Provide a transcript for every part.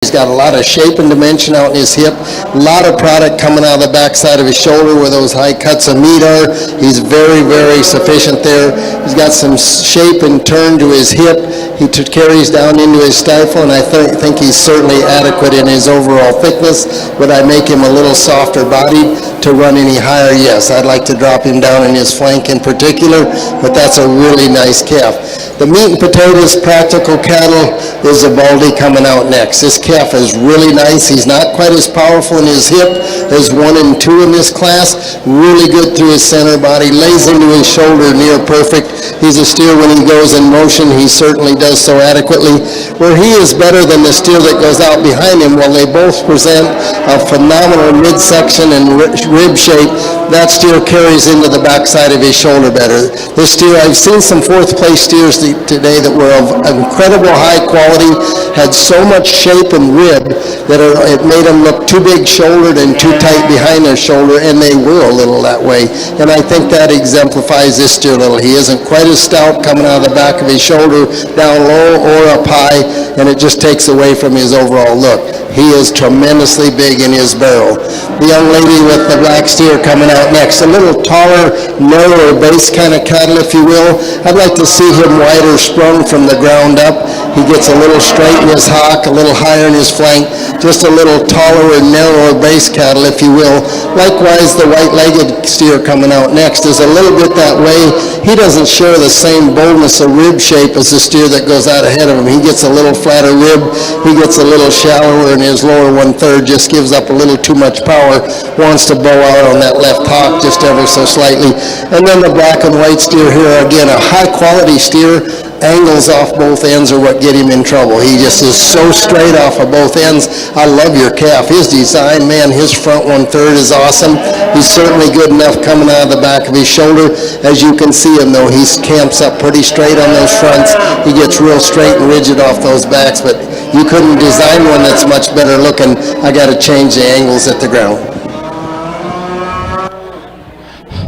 He's got a lot of shape and dimension out in his hip, a lot of product coming out of the backside of his shoulder where those high cuts of meat are. He's very, very sufficient there. He's got some shape and turn to his hip. He carries down into his stifle, and I think he's certainly adequate in his overall thickness. Would I make him a little softer bodied to run any higher? Yes, I'd like to drop him down in his flank in particular, but that's a really nice calf. The meat and potatoes practical cattle is a Baldy coming out next. This calf is really nice. He's not quite as powerful in his hip as 1 and 2 in this class. Really good through his center body, lays into his shoulder near perfect. He's a steer when he goes in motion. He certainly does so adequately. Where he is better than the steer that goes out behind him, while they both present a phenomenal midsection and rib shape, that steer carries into the backside of his shoulder better. This steer, I've seen some fourth place steers today that were of incredible high quality, had so much shape and rib that it made them look too big shouldered and too tight behind their shoulder, and they were a little that way. And I think that exemplifies this steer a little. He isn't quite as stout coming out of the back of his shoulder down low or up high, and it just takes away from his overall look. He is tremendously big in his barrel. The young lady with the black steer coming out next, a little taller, narrower base kind of cattle, if you will. I'd like to see him wider sprung from the ground up. He gets a little straight in his hock, a little higher in his flank, just a little taller and narrower base cattle, if you will. Likewise, the white-legged steer coming out next is a little bit that way. He doesn't share the same boldness of rib shape as the steer that goes out ahead of him. He gets a little flatter rib. He gets a little shallower, and his lower 1/3 just gives up a little too much power, wants to bow out on that left hock just ever so slightly. And then the black and white steer here, again, a high-quality steer. Angles off both ends are what get him in trouble. He just is so straight off of both ends. I love your calf. His design, man, his front 1/3 is awesome. He's certainly good enough coming out of the back of his shoulder. As you can see him, though, he camps up pretty straight on those fronts. He gets real straight and rigid off those backs, but you couldn't design one that's much better looking. I got to change the angles at the ground.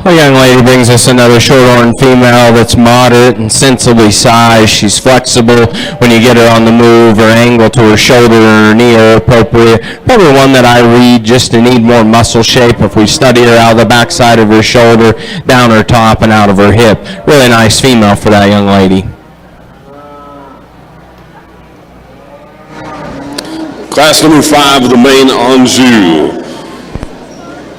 A young lady brings us another Shorthorn female that's moderate and sensibly sized. She's flexible when you get her on the move. Her angle to her shoulder and her knee are appropriate. Probably one that I read just to need more muscle shape if we study her out of the backside of her shoulder, down her top, and out of her hip. Really nice female for that young lady. Class number 5 of the main Anjou.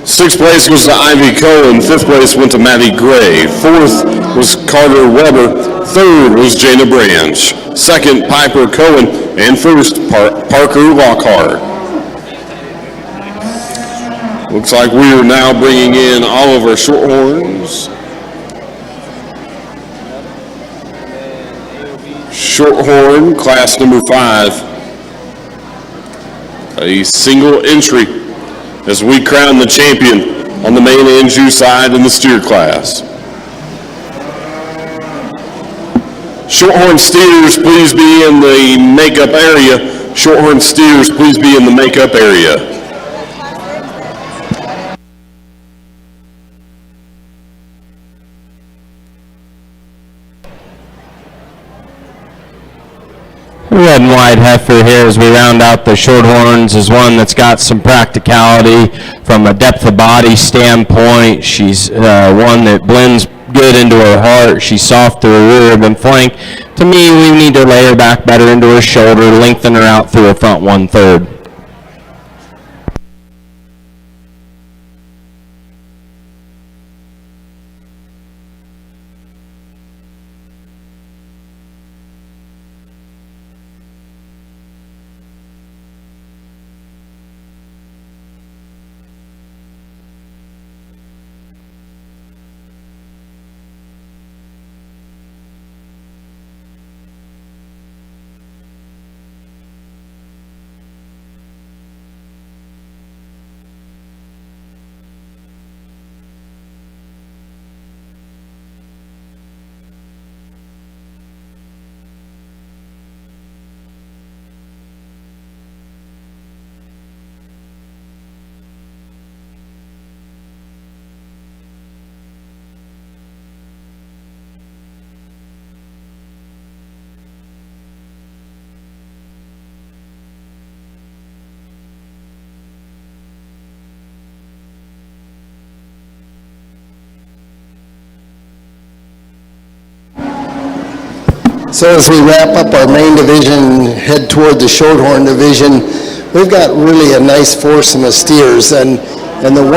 6th place was to Ivy Cohen. 5th place went to Maddie Gray. 4th was Carter Weber. 3rd was Jana Branch. 2nd, Piper Cohen. And 1st, Parker Lockhart. Looks like we are now bringing in all of our Shorthorns. Shorthorn, class number 5. A single entry as we crown the champion on the main Anjou side in the steer class. Shorthorn steers, please be in the makeup area. Shorthorn steers, please be in the makeup area. Red and white heifer here as we round out the Shorthorns is one that's got some practicality from a depth of body standpoint. She's one that blends good into her heart. She's soft through her rear rib and flank. To me, we need to lay her back better into her shoulder, lengthen her out through her front 1/3. So as we wrap up our main division and head toward the Shorthorn division, we've got really a nice foursome of steers, and the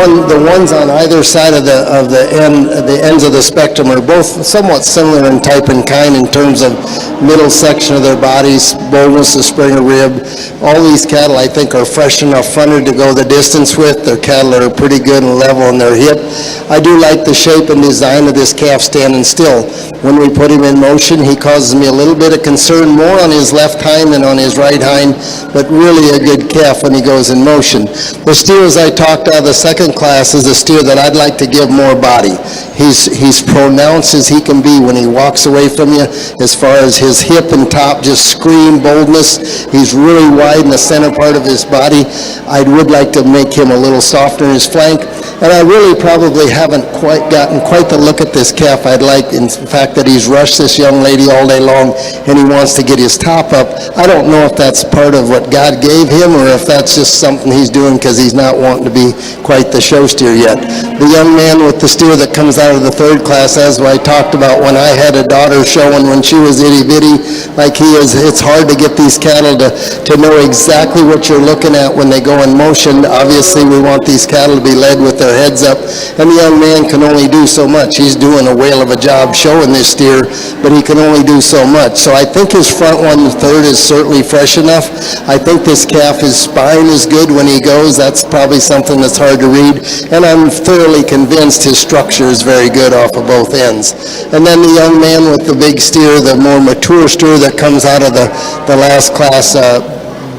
ones on either side of the ends of the spectrum are both somewhat similar in type and kind in terms of middle section of their bodies, boldness of spring or rib. All these cattle, I think, are fresh enough fronted to go the distance with. They're cattle that are pretty good and level in their hip. I do like the shape and design of this calf standing still. When we put him in motion, he causes me a little bit of concern, more on his left hind than on his right hind, but really a good calf when he goes in motion. The steer, as I talked out of the second class, is a steer that I'd like to give more body. He's pronounced as he can be when he walks away from you, as far as his hip and top just scream boldness. He's really wide in the center part of his body. I would like to make him a little softer in his flank, and I really probably haven't gotten quite the look at this calf I'd like, in fact that he's rushed this young lady all day long and he wants to get his top up. I don't know if that's part of what God gave him or if that's just something he's doing because he's not wanting to be quite the show steer yet. The young man with the steer that comes out of the third class, as I talked about when I had a daughter showing when she was itty-bitty like he is, it's hard to get these cattle to know exactly what you're looking at when they go in motion. Obviously, we want these cattle to be led with their heads up, and the young man can only do so much. He's doing a whale of a job showing this steer, but he can only do so much. So I think his front one third is certainly fresh enough. I think this calf, his spine is good when he goes. That's probably something that's hard to read, and I'm thoroughly convinced his structure is very good off of both ends. And then the young man with the big steer, the more mature steer that comes out of the last class,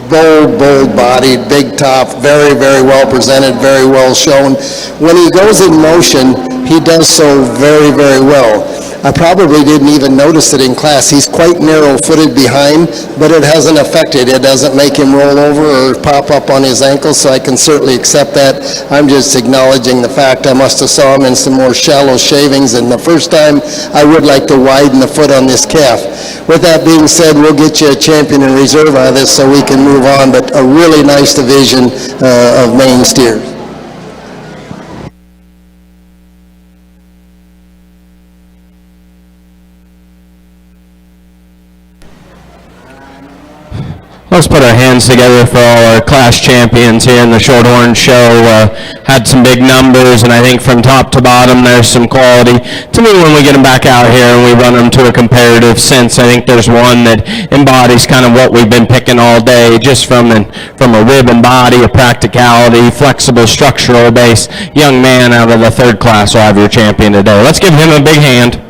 bold-bodied, big top, very, very well presented, very well shown. When he goes in motion, he does so very, very well. I probably didn't even notice it in class. He's quite narrow-footed behind, but it hasn't affected. It doesn't make him roll over or pop up on his ankles, so I can certainly accept that. I'm just acknowledging the fact I must have saw him in some more shallow shavings, and the first time I would like to widen the foot on this calf. With that being said, we'll get you a champion in reserve out of this so we can move on, but a really nice division of main steers. Let's put our hands together for all our class champions here in the Shorthorn show. Had some big numbers, and I think from top to bottom there's some quality. To me, when we get them back out here and we run them to a comparative sense, I think there's one that embodies kind of what we've been picking all day, just from a rib and body, a practicality, flexible structural base. Young man out of the third class will have your champion today. Let's give him a big hand.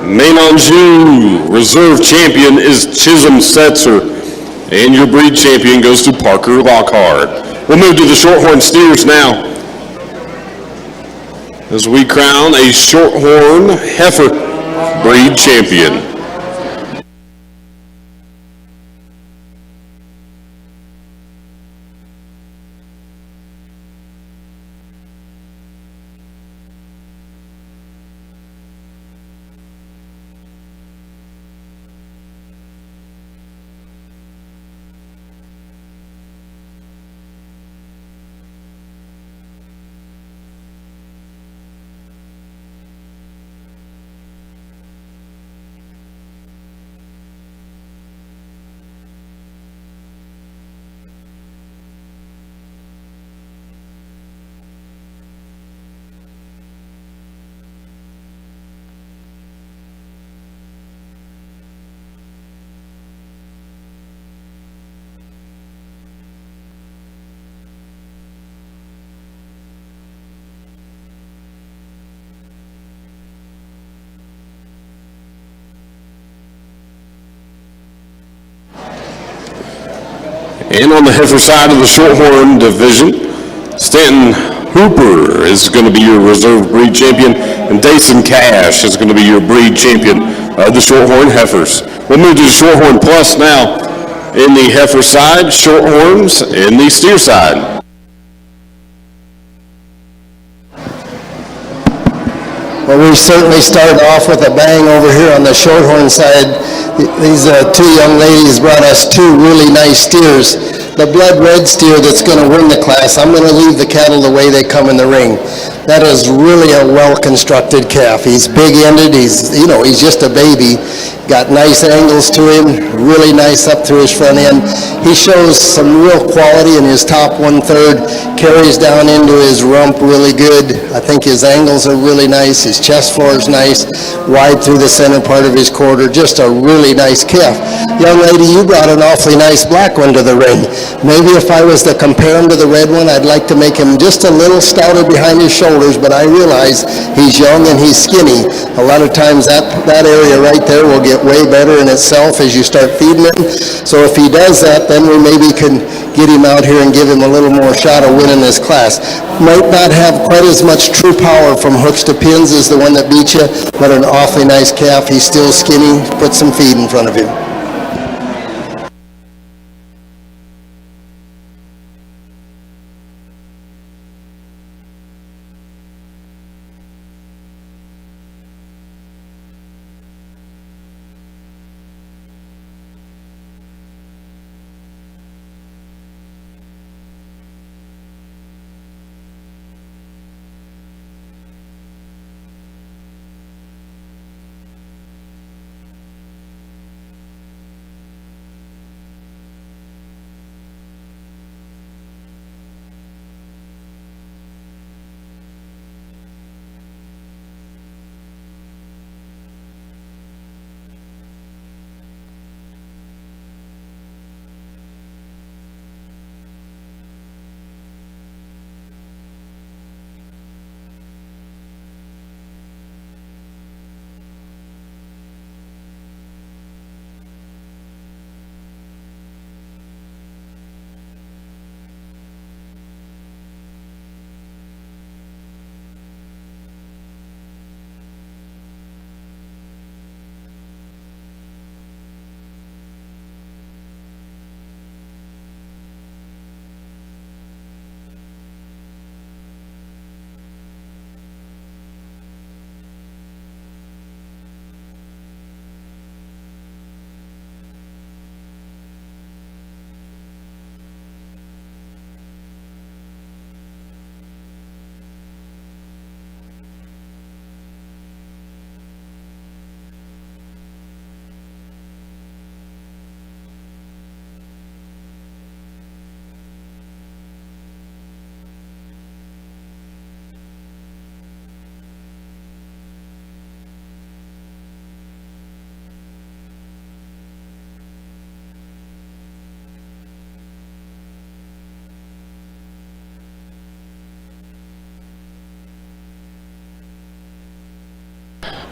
Main Anjou reserve champion is Chisholm Setzer, and your breed champion goes to Parker Lockhart. We'll move to the Shorthorn steers now, as we crown a Shorthorn Heifer breed champion. And on the heifer side of the Shorthorn division, Stanton Hooper is going to be your reserve breed champion, and Dason Cash is going to be your breed champion of the Shorthorn Heifers. We'll move to the Shorthorn Plus now. In the heifer side, Shorthorns in the steer side. Well, we certainly started off with a bang over here on the Shorthorn side. These two young ladies brought us two really nice steers. The blood red steer that's going to win the class, I'm going to leave the cattle the way they come in the ring. That is really a well-constructed calf. He's big-ended. He's just a baby. Got nice angles to him, really nice up through his front end. He shows some real quality in his top 1/3, carries down into his rump really good. I think his angles are really nice. His chest floor is nice, wide through the center part of his quarter. Just a really nice calf. Young lady, you brought an awfully nice black one to the ring. Maybe if I was to compare him to the red one, I'd like to make him just a little stouter behind his shoulders, but I realize he's young and he's skinny. A lot of times that area right there will get way better in itself as you start feeding him. So if he does that, then we maybe can get him out here and give him a little more shot of winning this class. Might not have quite as much true power from hooks to pins as the one that beat you, but an awfully nice calf. He's still skinny. Put some feed in front of him.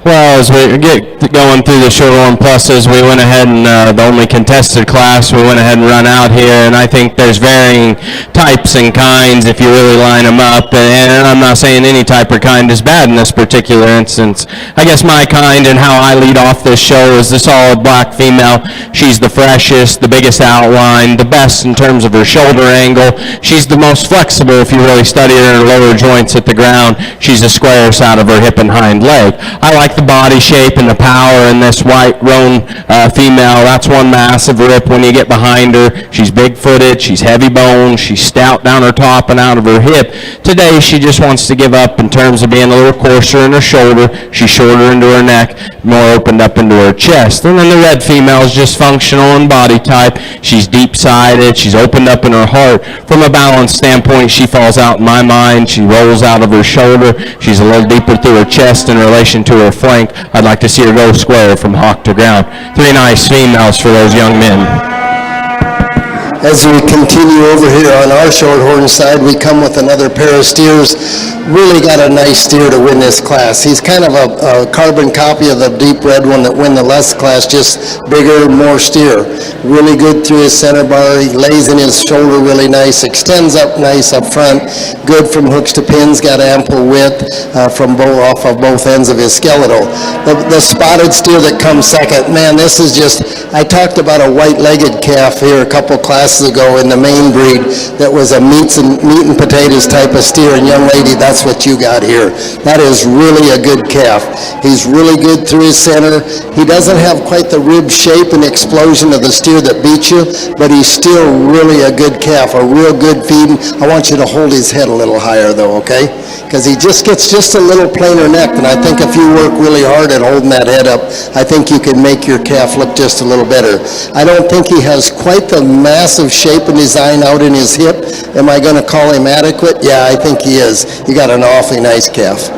Well, as we get going through the Shorthorn Pluses, we went ahead and the only contested class, we went ahead and run out here, and I think there's varying types and kinds if you really line them up, and I'm not saying any type or kind is bad in this particular instance. I guess my kind and how I lead off this show is the solid black female. She's the freshest, the biggest outline, the best in terms of her shoulder angle. She's the most flexible if you really study her lower joints at the ground. She's the squarest out of her hip and hind leg. I like the body shape and the power in this white roan female. That's one massive rip when you get behind her. She's big-footed, she's heavy-boned, she's stout down her top and out of her hip. Today, she just wants to give up in terms of being a little coarser in her shoulder. She's shorter into her neck, more opened up into her chest. And then the red female is just functional in body type. She's deep-sided, she's opened up in her heart. From a balance standpoint, she falls out in my mind. She rolls out of her shoulder. She's a little deeper through her chest in relation to her flank. I'd like to see her go square from hock to ground. Three nice females for those young men. As we continue over here on our Shorthorn side, we come with another pair of steers. Really got a nice steer to win this class. He's kind of a carbon copy of the deep red one that win the last class, just bigger, more steer. Really good through his center bar. He lays in his shoulder really nice, extends up nice up front, good from hooks to pins, got ample width from off of both ends of his skeletal. The spotted steer that comes second, man, this is just, I talked about a white-legged calf here a couple classes ago in the main breed that was a meat and potatoes type of steer, and young lady, that's what you got here. That is really a good calf. He's really good through his center. He doesn't have quite the rib shape and explosion of the steer that beats you, but he's still really a good calf, a real good feeding. I want you to hold his head a little higher though, okay? Because he just gets just a little plainer neck, and I think if you work really hard at holding that head up, I think you can make your calf look just a little better. I don't think he has quite the massive shape and design out in his hip. Am I going to call him adequate? Yeah, I think he is. You got an awfully nice calf.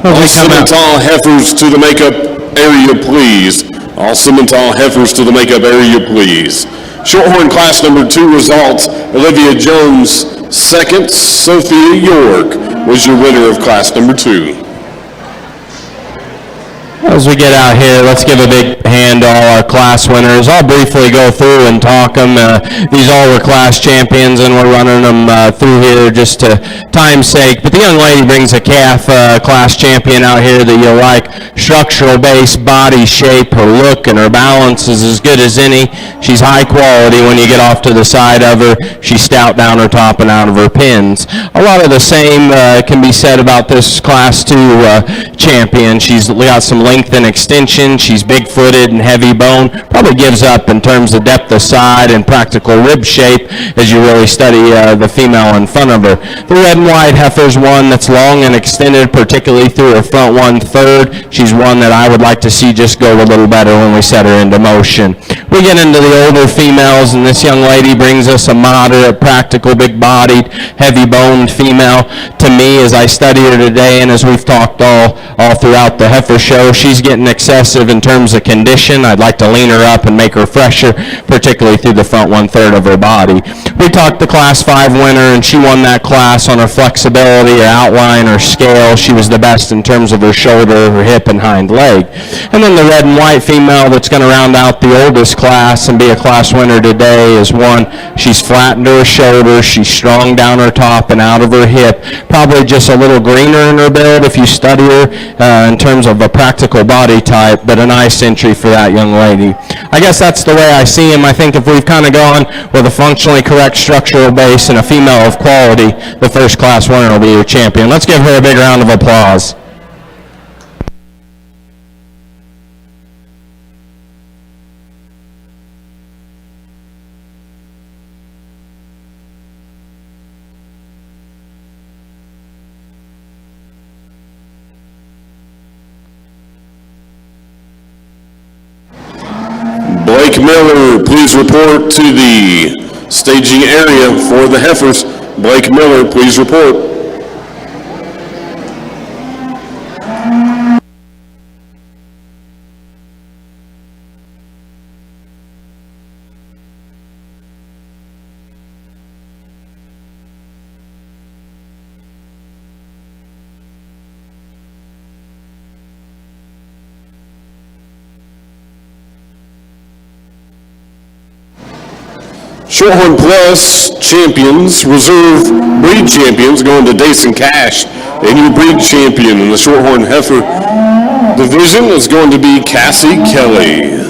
All Simmental heifers to the makeup area, please. All Simmental heifers to the makeup area, please. Shorthorn class number 2 results. Olivia Jones, second. Sophia York was your winner of class number 2. As we get out here, let's give a big hand to all our class winners. I'll briefly go through and talk them. These all were class champions, and we're running them through here just to time's sake. But the young lady brings a calf class champion out here that you'll like. Structural base, body shape, her look, and her balance is as good as any. She's high quality when you get off to the side of her. She's stout down her top and out of her pins. A lot of the same can be said about this class 2 champion. She's got some length and extension. She's big-footed and heavy bone. Probably gives up in terms of depth of side and practical rib shape as you really study the female in front of her. The red and white heifer's one that's long and extended, particularly through her front 1/3. She's one that I would like to see just go a little better when we set her into motion. We get into the older females, and this young lady brings us a moderate, practical, big-bodied, heavy-boned female. To me, as I study her today, and as we've talked all throughout the heifer show, she's getting excessive in terms of condition. I'd like to lean her up and make her fresher, particularly through the front 1/3 of her body. We talked the class 5 winner, and she won that class on her flexibility, her outline, her scale. She was the best in terms of her shoulder, her hip, and hind leg. And then the red and white female that's going to round out the oldest class and be a class winner today is one. She's flat into her shoulder. She's strong down her top and out of her hip. Probably just a little greener in her build if you study her in terms of a practical body type, but a nice entry for that young lady. I guess that's the way I see him. I think if we've kind of gone with a functionally correct structural base and a female of quality, the first class winner will be your champion. Let's give her a big round of applause. Blake Miller, please report to the staging area for the heifers. Blake Miller, please report. Shorthorn Plus champions, reserve breed champions going to Dason Cash, and your breed champion in the Shorthorn Heifer division is going to be Cassie Kelly.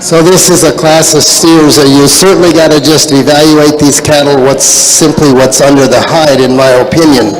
So this is a class of steers that you certainly got to just evaluate these cattle, what's under the hide, in my opinion.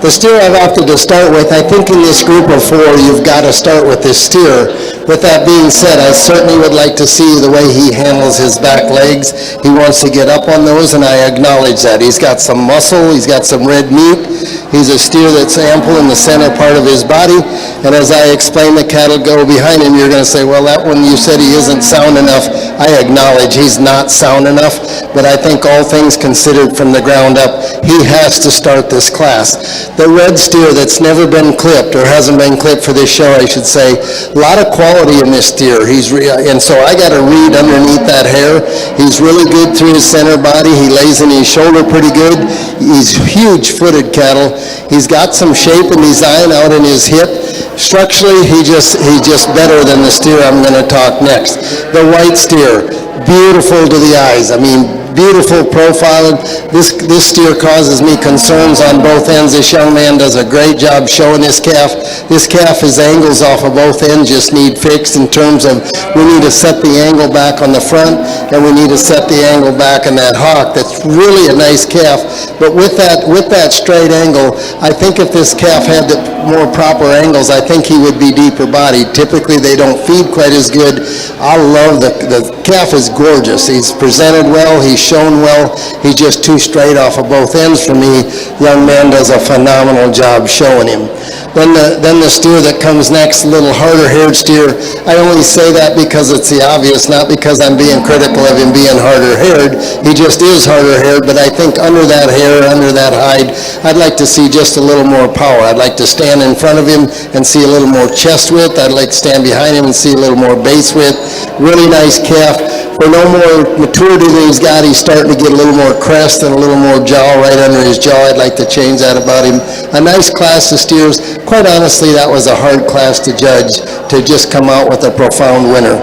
The steer I've opted to start with, I think in this group of 4, you've got to start with this steer. With that being said, I certainly would like to see the way he handles his back legs. He wants to get up on those, and I acknowledge that. He's got some muscle, he's got some red meat. He's a steer that's ample in the center part of his body, and as I explain the cattle go behind him, you're going to say, well, that one you said he isn't sound enough. I acknowledge he's not sound enough, but I think all things considered from the ground up, he has to start this class. The red steer that's never been clipped, or hasn't been clipped for this show, I should say, a lot of quality in this steer. And so I got to read underneath that hair. He's really good through his center body. He lays in his shoulder pretty good. He's huge-footed cattle. He's got some shape and design out in his hip. Structurally, he's just better than the steer I'm going to talk next. The white steer, beautiful to the eyes. I mean, beautiful profiling. This steer causes me concerns on both ends. This young man does a great job showing this calf. This calf, his angles off of both ends just need fixed in terms of we need to set the angle back on the front, and we need to set the angle back in that hock. That's really a nice calf, but with that straight angle, I think if this calf had the more proper angles, I think he would be deeper bodied. Typically, they don't feed quite as good. I love the calf is gorgeous. He's presented well. He's shown well. He's just too straight off of both ends for me. Young man does a phenomenal job showing him. Then the steer that comes next, a little harder-haired steer. I only say that because it's the obvious, not because I'm being critical of him being harder-haired. He just is harder-haired, but I think under that hair, under that hide, I'd like to see just a little more power. I'd like to stand in front of him and see a little more chest width. I'd like to stand behind him and see a little more base width. Really nice calf. For no more maturity than he's got, he's starting to get a little more crest and a little more jaw right under his jaw. I'd like to change that about him. A nice class of steers. Quite honestly, that was a hard class to judge, to just come out with a profound winner.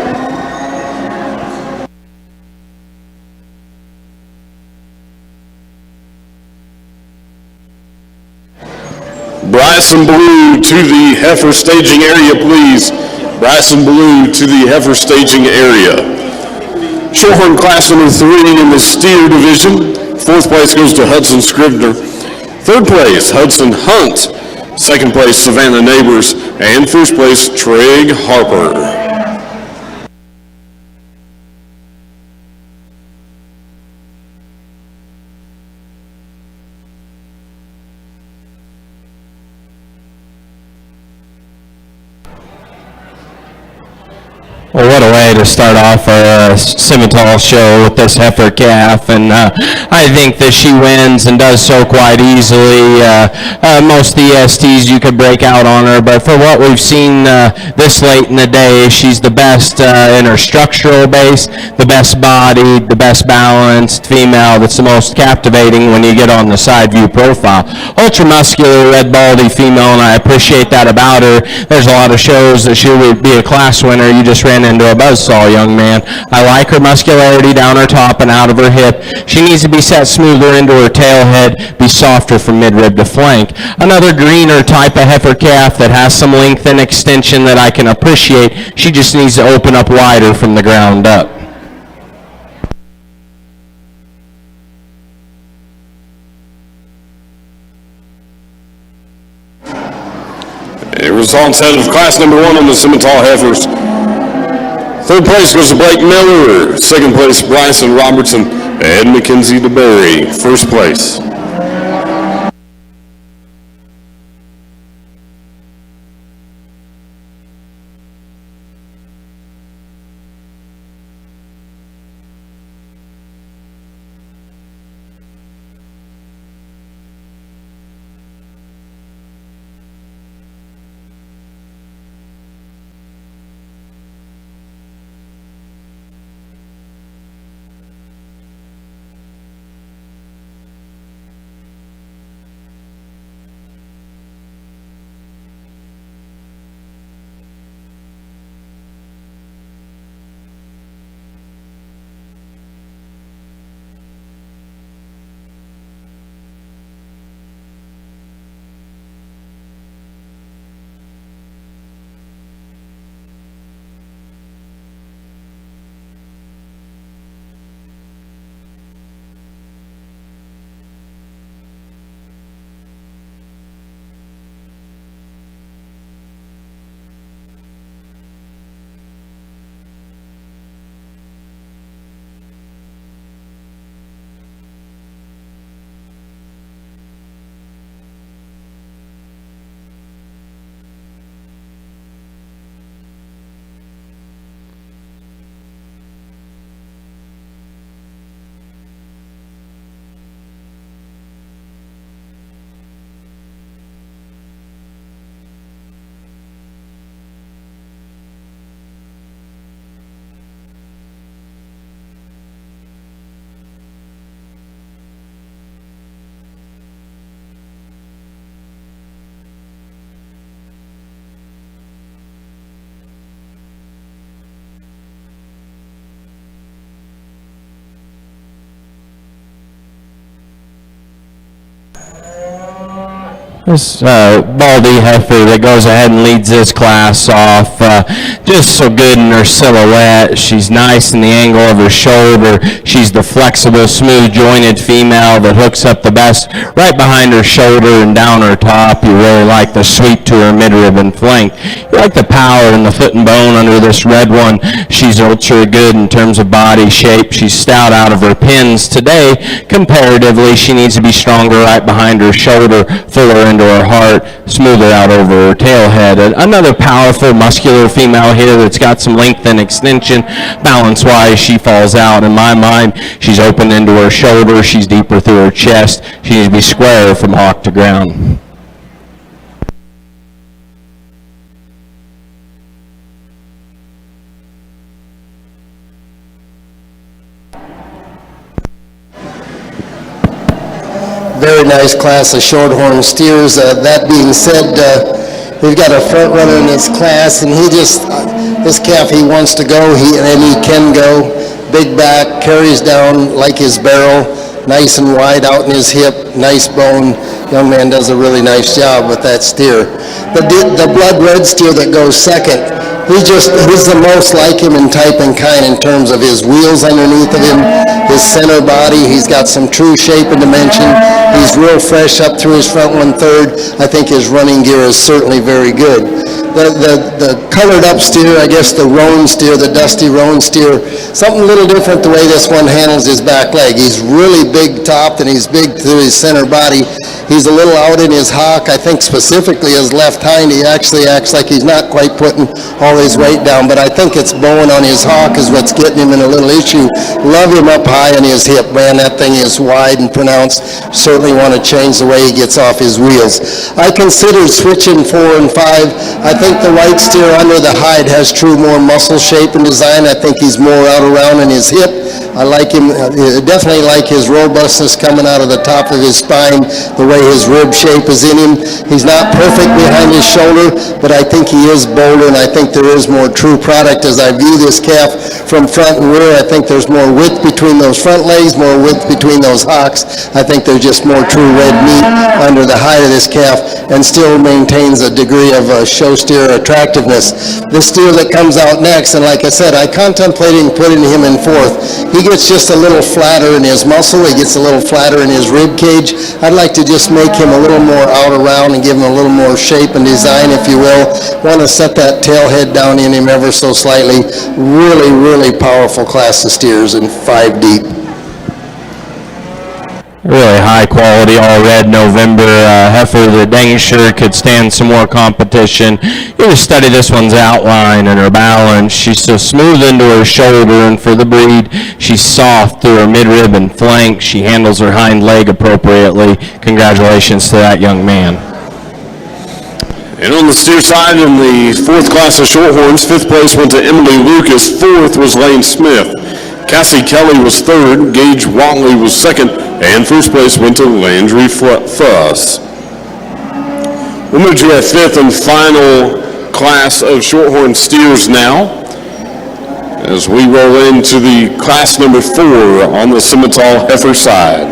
Bryson Blue to the Heifer staging area, please. Bryson Blue to the Heifer staging area. Shorthorn class number 3 in the steer division. 4th place goes to Hudson Scribner. 3rd place, Hudson Hunt. 2nd place, Savannah Neighbors. And 1st place, Treg Harper. Well, what a way to start off our Simmental show with this heifer calf, and I think that she wins and does so quite easily. Most of the ESTs you could break out on her, but for what we've seen this late in the day, she's the best in her structural base, the best bodied, the best balanced female that's the most captivating when you get on the side view profile. Ultra-muscular, red baldy female, and I appreciate that about her. There's a lot of shows that she would be a class winner. You just ran into a buzzsaw, young man. I like her muscularity down her top and out of her hip. She needs to be set smoother into her tail head, be softer from midrib to flank. Another greener type of heifer calf that has some length and extension that I can appreciate. She just needs to open up wider from the ground up. The results out of class number 1 on the Simmental Heifers. 3rd place goes to Blake Miller. 2nd place, Bryson Robertson and Mackenzie DeBerry. 1st place. This Baldy Heifer that goes ahead and leads this class off, just so good in her silhouette. She's nice in the angle of her shoulder. She's the flexible, smooth-jointed female that hooks up the best right behind her shoulder and down her top. You really like the sweep to her midrib and flank. You like the power in the foot and bone under this red one. She's ultra good in terms of body shape. She's stout out of her pins. Today, comparatively, she needs to be stronger right behind her shoulder, fuller into her heart, smoother out over her tail head. Another powerful, muscular female here that's got some length and extension. Balance-wise, she falls out. In my mind, she's open into her shoulder. She's deeper through her chest. She needs to be square from hock to ground. Very nice class of Shorthorn steers. That being said, we've got a front runner in this class, and this calf, he wants to go, and he can go. Big back, carries down like his barrel, nice and wide out in his hip, nice bone. Young man does a really nice job with that steer. The blood red steer that goes second, he's the most like him in type and kind in terms of his wheels underneath of him, his center body. He's got some true shape and dimension. He's real fresh up through his front 1/3. I think his running gear is certainly very good. The colored up steer, I guess the roan steer, the dusty roan steer, something a little different the way this one handles his back leg. He's really big topped and he's big through his center body. He's a little out in his hock. I think specifically his left hind, he actually acts like he's not quite putting all his weight down, but I think it's bone on his hock is what's getting him in a little issue. Love him up high in his hip, man. That thing is wide and pronounced. Certainly want to change the way he gets off his wheels. I considered switching 4 and 5. I think the white steer under the hide has true more muscle shape and design. I think he's more out around in his hip. I like him, definitely like his robustness coming out of the top of his spine, the way his rib shape is in him. He's not perfect behind his shoulder, but I think he is bolder, and I think there is more true product as I view this calf from front and rear. I think there's more width between those front legs, more width between those hocks. I think there's just more true red meat under the hide of this calf, and still maintains a degree of show steer attractiveness. This steer that comes out next, and like I said, I contemplating putting him in 4th. He gets just a little flatter in his muscle. He gets a little flatter in his rib cage. I'd like to just make him a little more out around and give him a little more shape and design, if you will. Want to set that tail head down in him ever so slightly. Really, really powerful class of steers in 5 deep. Really high quality, all red November heifer that dang sure could stand some more competition. You just study this one's outline and her balance. She's so smooth into her shoulder, and for the breed, she's soft through her midrib and flank. She handles her hind leg appropriately. Congratulations to that young man. And on the steer side, in the 4th class of Shorthorns, 5th place went to Emily Lucas. 4th was Lane Smith. Cassie Kelly was 3rd, Gage Watley was 2nd, and 1st place went to Landry Fuss. We'll move to our 5th and final class of Shorthorn steers now, as we roll into the class number 4 on the Simmental heifer side.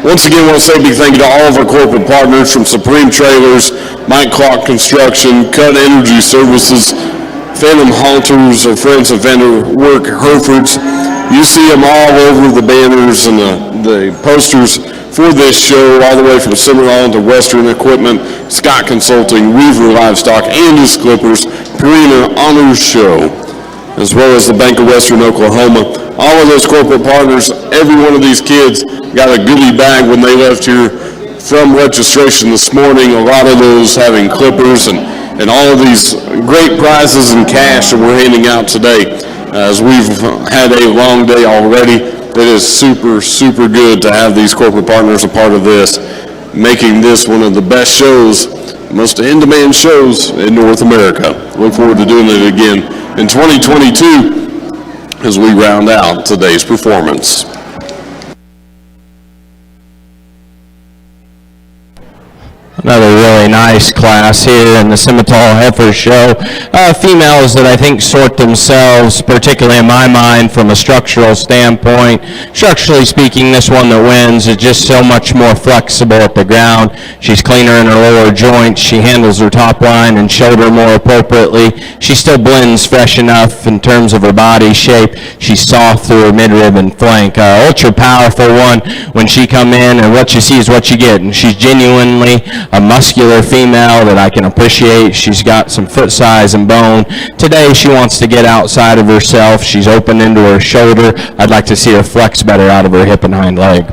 Once again, I want to say a big thank you to all of our corporate partners from Supreme Trailers, Mike Clark Construction, Cut Energy Services, Phantom Halters, our friends at Vendor Work Herefords. You see them all over the banners and the posters for this show, all the way from Cimarron to Western Equipment, Scott Consulting, Weaver Livestock, Andy's Clippers, Purina Honors Show, as well as the Bank of Western Oklahoma. All of those corporate partners, every one of these kids got a goodie bag when they left here from registration this morning. A lot of those having clippers and all of these great prizes and cash that we're handing out today. As we've had a long day already, it is super, super good to have these corporate partners a part of this, making this one of the best shows, most in-demand shows in North America. Look forward to doing it again in 2022 as we round out today's performance. Another really nice class here in the Simmental Heifer Show. Females that I think sort themselves, particularly in my mind, from a structural standpoint. Structurally speaking, this one that wins is just so much more flexible at the ground. She's cleaner in her lower joints. She handles her top line and shoulder more appropriately. She still blends fresh enough in terms of her body shape. She's soft through her midrib and flank. Ultra powerful one when she come in, and what you see is what you get. And she's genuinely a muscular female that I can appreciate. She's got some foot size and bone. Today she wants to get outside of herself. She's open into her shoulder. I'd like to see her flex better out of her hip and hind leg.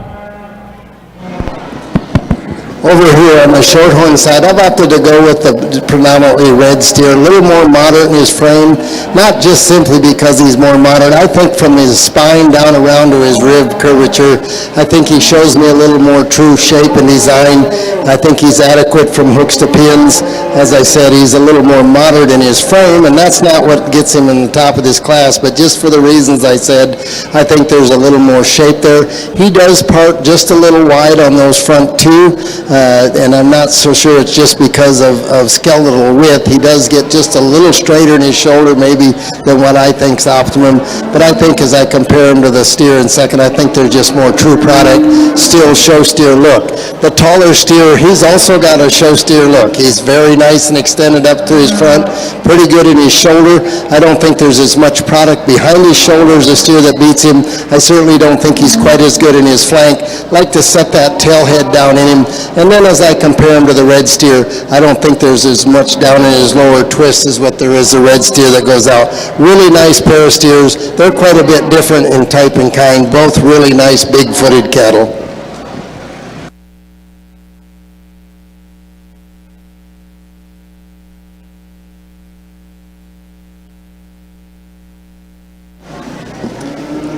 Over here on the Shorthorn side, I've opted to go with the predominantly red steer, a little more moderate in his frame, not just simply because he's more moderate. I think from his spine down around to his rib curvature, I think he shows me a little more true shape and design. I think he's adequate from hooks to pins. As I said, he's a little more moderate in his frame, and that's not what gets him in the top of this class, but just for the reasons I said, I think there's a little more shape there. He does part just a little wide on those front two, and I'm not so sure it's just because of skeletal width. He does get just a little straighter in his shoulder maybe than what I think's optimum, but I think as I compare him to the steer in second, I think they're just more true product, still show steer look. The taller steer, he's also got a show steer look. He's very nice and extended up through his front, pretty good in his shoulder. I don't think there's as much product behind his shoulder as a steer that beats him. I certainly don't think he's quite as good in his flank. Like to set that tail head down in him. And then as I compare him to the red steer, I don't think there's as much down in his lower twist as what there is the red steer that goes out. Really nice pair of steers. They're quite a bit different in type and kind, both really nice big-footed cattle.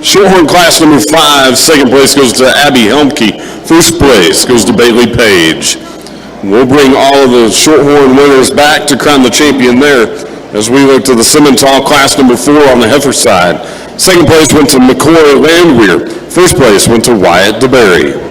Shorthorn class number 5, second place goes to Abby Helmke. First place goes to Bailey Page. We'll bring all of the Shorthorn winners back to crown the champion there as we look to the Simmental class number 4 on the heifer side. Second place went to McCoy Landwehr. First place went to Wyatt DeBerry.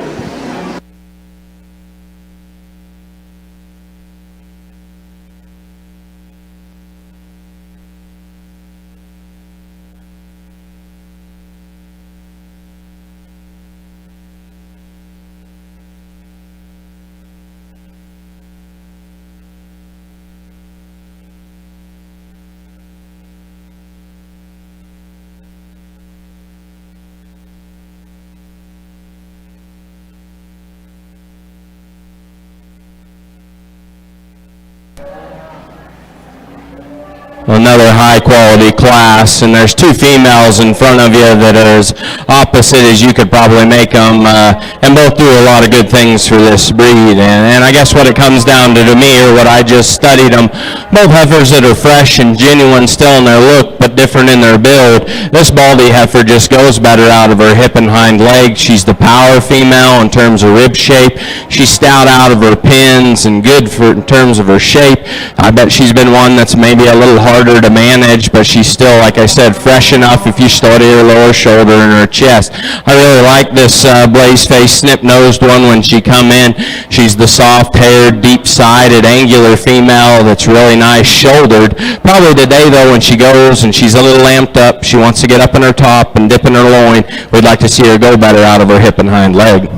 Another high-quality class, and there's two females in front of you that are as opposite as you could probably make them, and both do a lot of good things for this breed. And I guess what it comes down to me, or what I just studied them, both heifers that are fresh and genuine still in their look, but different in their build. This Baldy heifer just goes better out of her hip and hind leg. She's the power female in terms of rib shape. She's stout out of her pins and good in terms of her shape. I bet she's been one that's maybe a little harder to manage, but she's still, like I said, fresh enough if you study her lower shoulder and her chest. I really like this blaze-faced, snip-nosed one when she come in. She's the soft-haired, deep-sided, angular female that's really nice shouldered. Probably today, though, when she goes and she's a little amped up, she wants to get up in her top and dip in her loin, we'd like to see her go better out of her hip and hind leg.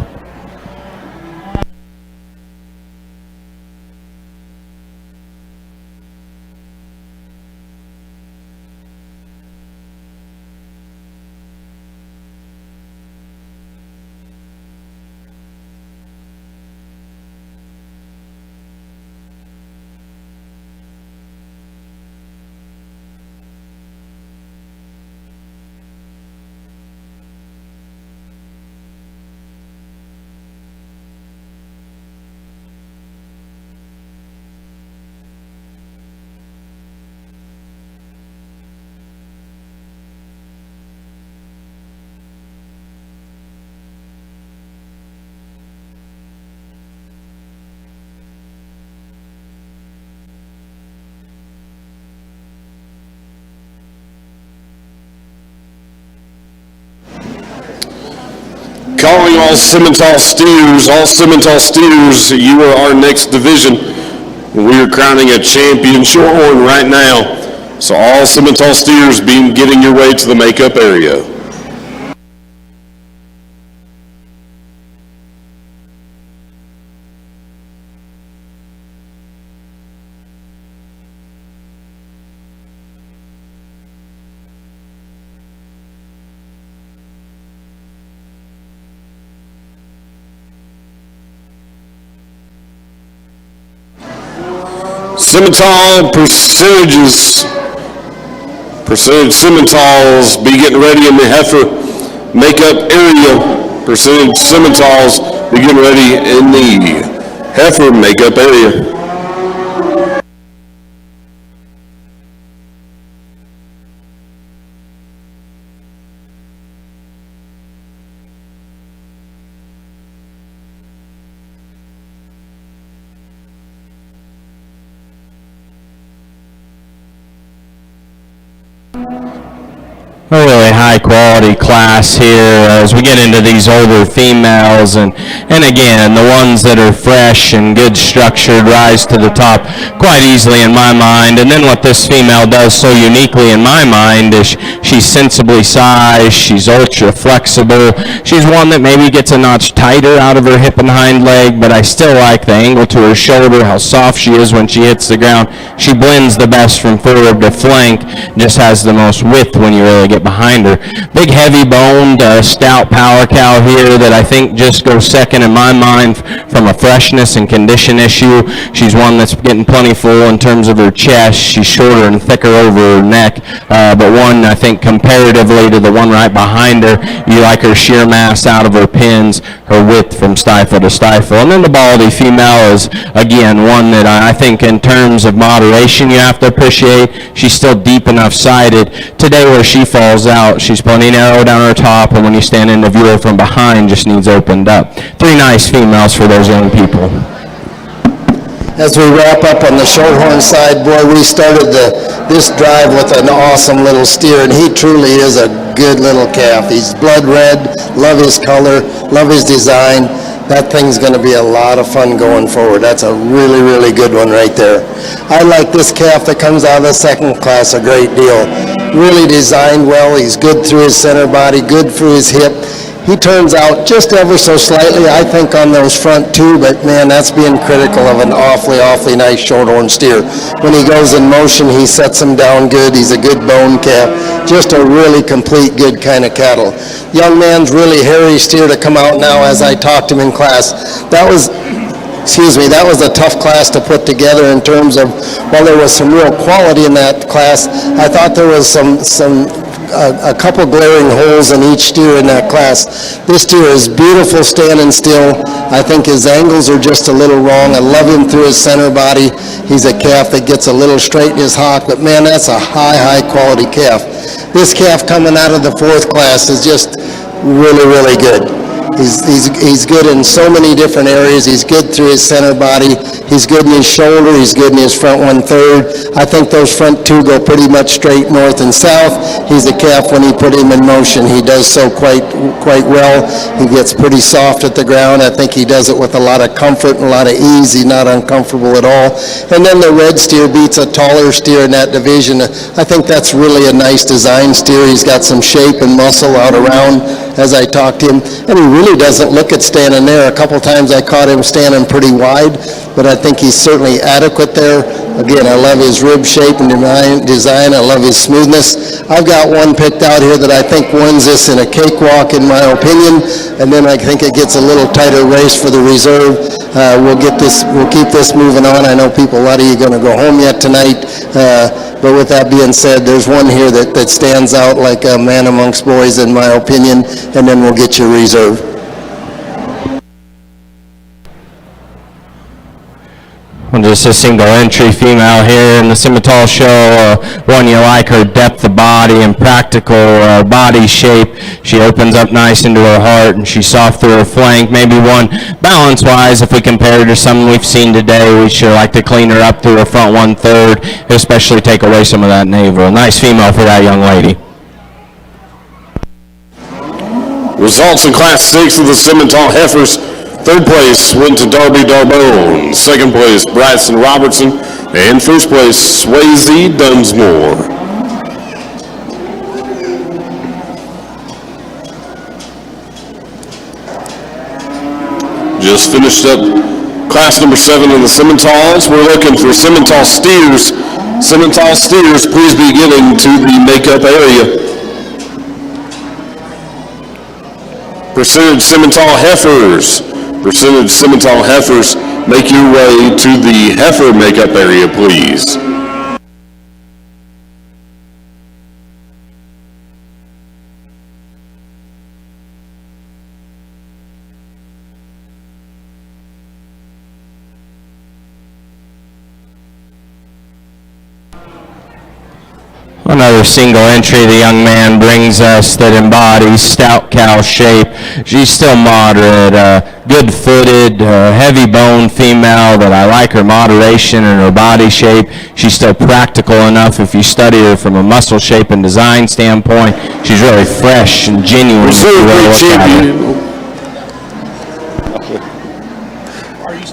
all Simmental steers, you are our next division. We are crowning a champion Shorthorn right now. So all Simmental steers be getting your way to the makeup area. Simmental percentage Simmentals be getting ready in the Heifer makeup area. Percentage Simmentals be getting ready in the Heifer makeup area. A really high quality class here as we get into these older females, and again, the ones that are fresh and good structured rise to the top quite easily in my mind. And then what this female does so uniquely in my mind is she's sensibly sized, she's ultra flexible, she's one that maybe gets a notch tighter out of her hip and hind leg, but I still like the angle to her shoulder, how soft she is when she hits the ground. She blends the best from forward to flank, just has the most width when you really get behind her. Big heavy boned stout power cow here that I think just goes second in my mind from a freshness and condition issue. She's one that's getting plenty full in terms of her chest. She's shorter and thicker over her neck, but one I think comparatively to the one right behind her, you like her sheer mass out of her pins, her width from stifle to stifle. And then the baldy female is again one that I think in terms of moderation you have to appreciate. She's still deep enough sided. Today where she falls out, she's plenty narrow down her top, and when you stand in to view her from behind, just needs opened up. Three nice females for those young people. As we wrap up on the Shorthorn side, boy, we started this drive with an awesome little steer, and he truly is a good little calf. He's blood red, love his color, love his design. That thing's going to be a lot of fun going forward. That's a really, really good one right there. I like this calf that comes out of the second class a great deal. Really designed well. He's good through his center body, good through his hip. He turns out just ever so slightly, I think, on those front two, but man, that's being critical of an awfully, awfully nice Shorthorn steer. When he goes in motion, he sets him down good. He's a good bone calf. Just a really complete, good kind of cattle. Young man's really hairy steer to come out now as I talked to him in class. That was a tough class to put together in terms of, while there was some real quality in that class, I thought there was a couple glaring holes in each steer in that class. This steer is beautiful standing still. I think his angles are just a little wrong. I love him through his center body. He's a calf that gets a little straight in his hock, but man, that's a high quality calf. This calf coming out of the fourth class is just really, really good. He's good in so many different areas. He's good through his center body. He's good in his shoulder. He's good in his front 1/3. I think those front two go pretty much straight north and south. He's a calf when he put him in motion. He does so quite well. He gets pretty soft at the ground. I think he does it with a lot of comfort and a lot of ease. He's not uncomfortable at all. And then the red steer beats a taller steer in that division. I think that's really a nice design steer. He's got some shape and muscle out around as I talked to him. And he really doesn't look at standing there. A couple times I caught him standing pretty wide, but I think he's certainly adequate there. Again, I love his rib shape and design. I love his smoothness. I've got one picked out here that I think wins this in a cakewalk, in my opinion, and then I think it gets a little tighter race for the reserve. We'll keep this moving on. I know a lot of you are going to go home yet tonight, but with that being said, there's one here that stands out like a man amongst boys, in my opinion, and then we'll get your reserve. Well, just a single entry female here in the Simmental show. One, you like her depth of body and practical body shape. She opens up nice into her heart, and she's soft through her flank. Maybe one, balance-wise, if we compare her to some we've seen today, we sure like to clean her up through her front 1/3, especially take away some of that navel. Nice female for that young lady. Results in Class 6 of the Simmental Heifers. Third place went to Darby Darbone. Second place, Bryson Robertson. And first place, Swayze Dunsmore. Just finished up class number 7 in the Simmentals. We're looking for Simmental steers. Simmental steers, please be getting to the makeup area. Percentage Simmental Heifers. Percentage Simmental Heifers, make your way to the heifer makeup area, please. Another single entry the young man brings us that embodies stout cow shape. She's still moderate, good-footed, heavy bone female that I like her moderation and her body shape. She's still practical enough if you study her from a muscle shape and design standpoint. She's really fresh and genuine.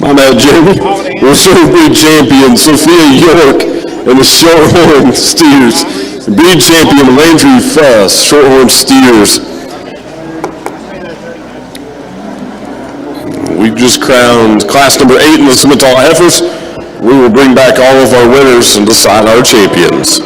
My bad, Jamie. Reserve breed champion Sophia York and the Shorthorn steers. Breed champion Landry Fuss, Shorthorn steers. We just crowned class number 8 in the Simmental Heifers. We will bring back all of our winners and decide our champions.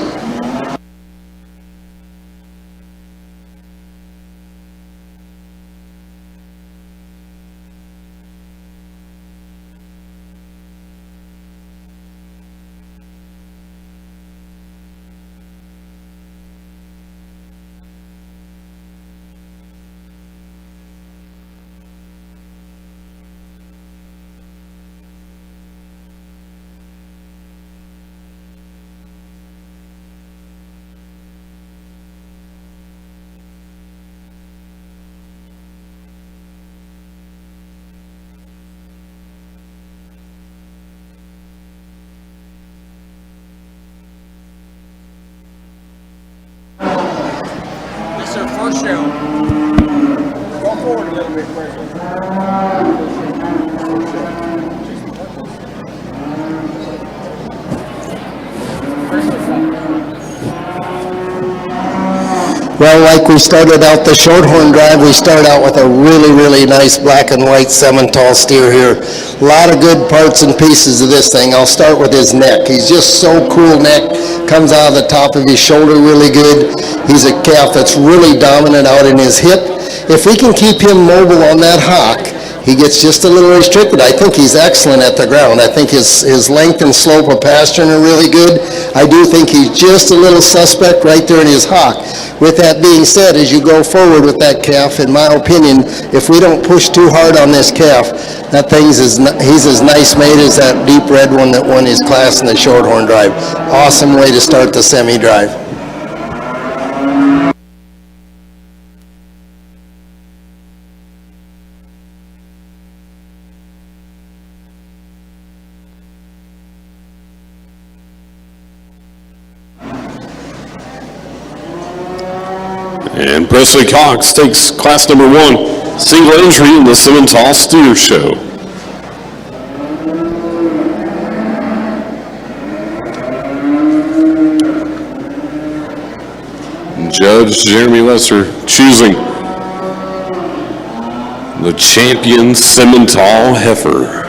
Well, like we started out the Shorthorn drive, we start out with a really, really nice black and white Simmental steer here. A lot of good parts and pieces of this thing. I'll start with his neck. He's just so cool neck, comes out of the top of his shoulder really good. He's a calf that's really dominant out in his hip. If we can keep him mobile on that hock, he gets just a little restricted. I think he's excellent at the ground. I think his length and slope of pasturing are really good. I do think he's just a little suspect right there in his hock. With that being said, as you go forward with that calf, in my opinion, if we don't push too hard on this calf, that he's as nice made as that deep red one that won his class in the Shorthorn drive. Awesome way to start the semi-drive. And Presley Cox takes class number 1, single entry in the Simmental Steer Show. Judge Jeremy Lesser choosing the champion Simmental Heifer.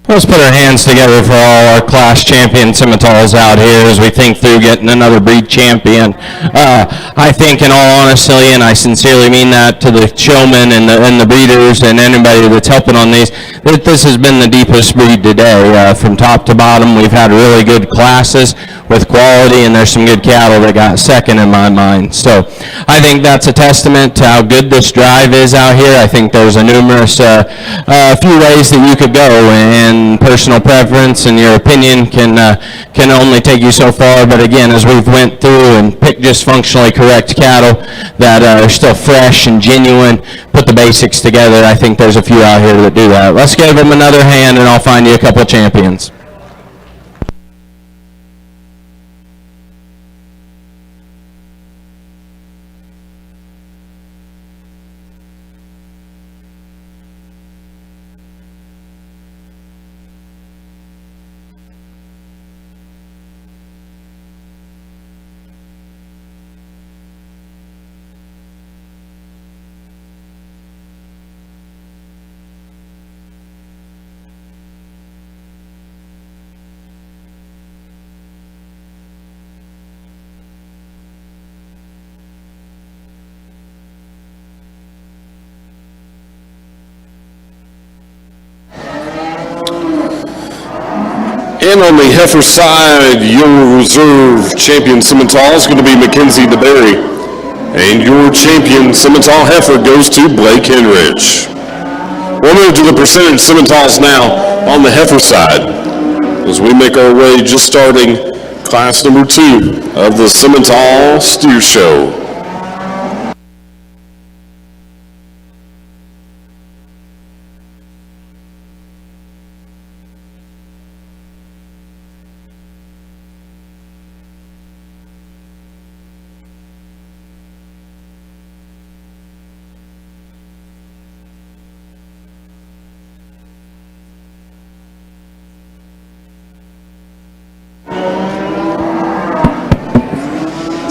Let's put our hands together for all our class champion Simmentals out here as we think through getting another breed champion. I think, in all honesty, and I sincerely mean that to the showmen and the breeders and anybody that's helping on these, that this has been the deepest breed today. From top to bottom, we've had really good classes. with quality, and there's some good cattle that got second in my mind. So I think that's a testament to how good this drive is out here. I think there's a numerous few ways that you could go, and personal preference and your opinion can only take you so far. But again, as we've went through and picked just functionally correct cattle that are still fresh and genuine, put the basics together, I think there's a few out here that do that. Let's give them another hand, and I'll find you a couple champions. And on the heifer side, your reserve champion Simmental is going to be Mackenzie DeBerry. And your champion Simmental heifer goes to Blake Henrich. We'll move to the percentage Simmentals now on the heifer side as we make our way just starting class number 2 of the Simmental Steer Show.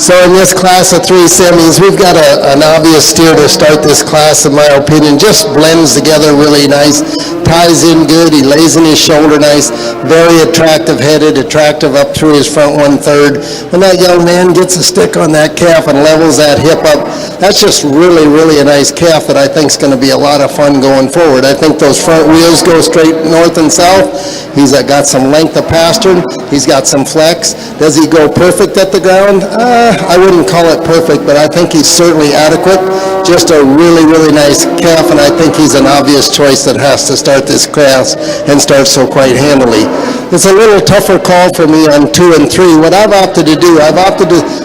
So in this class of 3 semis, we've got an obvious steer to start this class, in my opinion. Just blends together really nice, ties in good, he lays in his shoulder nice, very attractive headed, attractive up through his front 1/3. When that young man gets a stick on that calf and levels that hip up, that's just really, really a nice calf that I think is going to be a lot of fun going forward. I think those front wheels go straight north and south. He's got some length of pastern. He's got some flex. Does he go perfect at the ground? I wouldn't call it perfect, but I think he's certainly adequate. Just a really, really nice calf, and I think he's an obvious choice that has to start this class and start so quite handily. It's a little tougher call for me on 2 and 3. What I've opted to do,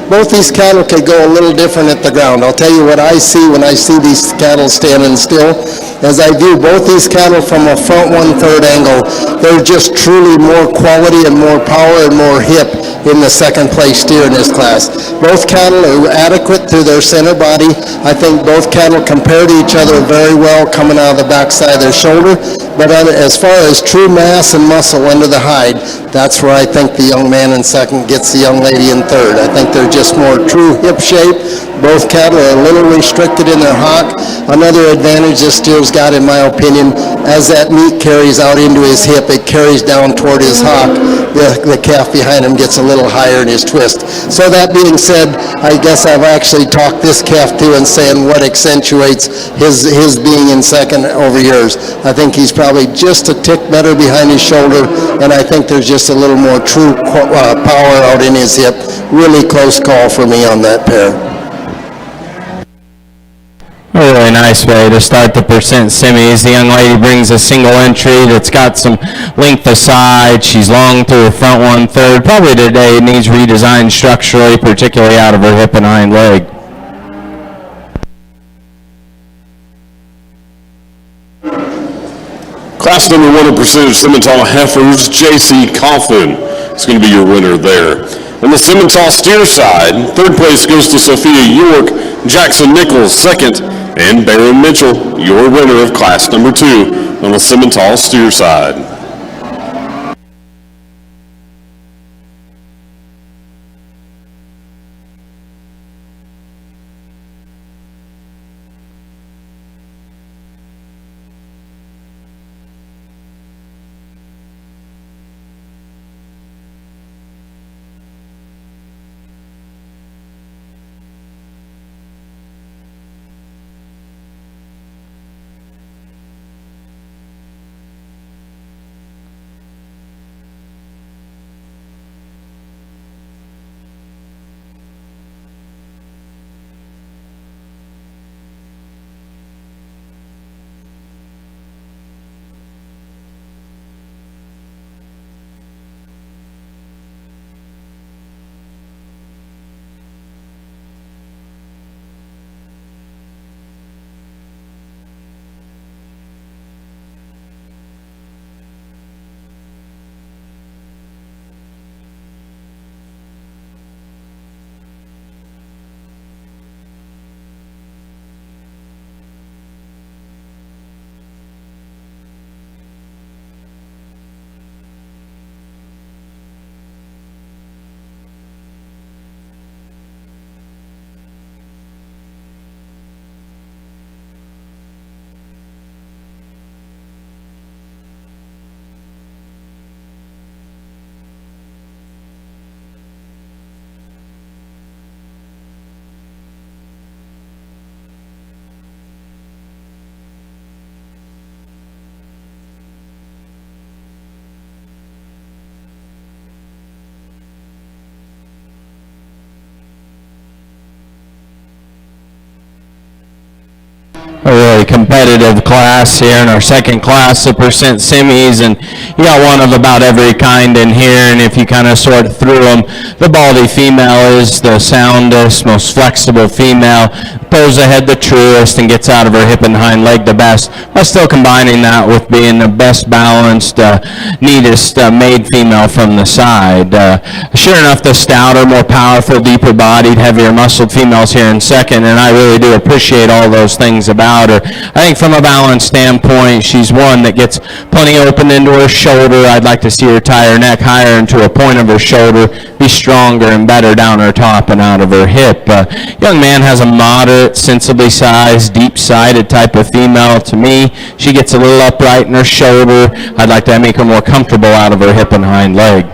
both these cattle could go a little different at the ground. I'll tell you what I see when I see these cattle standing still. As I view both these cattle from a front 1/3 angle, they're just truly more quality and more power and more hip in the second place steer in this class. Both cattle are adequate through their center body. I think both cattle compare to each other very well coming out of the backside of their shoulder. But as far as true mass and muscle under the hide, that's where I think the young man in second gets the young lady in third. I think they're just more true hip shape. Both cattle are a little restricted in their hock. Another advantage this steer's got, in my opinion, as that meat carries out into his hip, it carries down toward his hock. The calf behind him gets a little higher in his twist. So that being said, I guess I've actually talked this calf to and saying what accentuates his being in second over yours. I think he's probably just a tick better behind his shoulder, and I think there's just a little more true power out in his hip. Really close call for me on that pair. A really nice way to start the percent semis. The young lady brings a single entry that's got some length aside. She's long through her front 1/3. Probably today needs redesigned structurally, particularly out of her hip and hind leg. Class number 1 of percentage Simmental heifers, J.C. Coughlin is going to be your winner there. On the Simmental steer side, third place goes to Sophia York, Jackson Nichols second, and Baron Mitchell, your winner of class number 2 on the Simmental steer side. very competitive class here in our second class of percent semis, and you got one of about every kind in here, and if you kind of sort through them, the Baldy female is the soundest, most flexible female, pulls ahead the truest and gets out of her hip and hind leg the best, while still combining that with being the best balanced, neatest made female from the side. Sure enough, the stouter, more powerful, deeper bodied, heavier muscled females here in second, and I really do appreciate all those things about her. I think from a balance standpoint, she's one that gets plenty open into her shoulder. I'd like to see her tie her neck higher into a point of her shoulder, be stronger and better down her top and out of her hip. Young man has a moderate, sensibly sized, deep-sided type of female. To me, she gets a little upright in her shoulder. I'd like to make her more comfortable out of her hip and hind leg.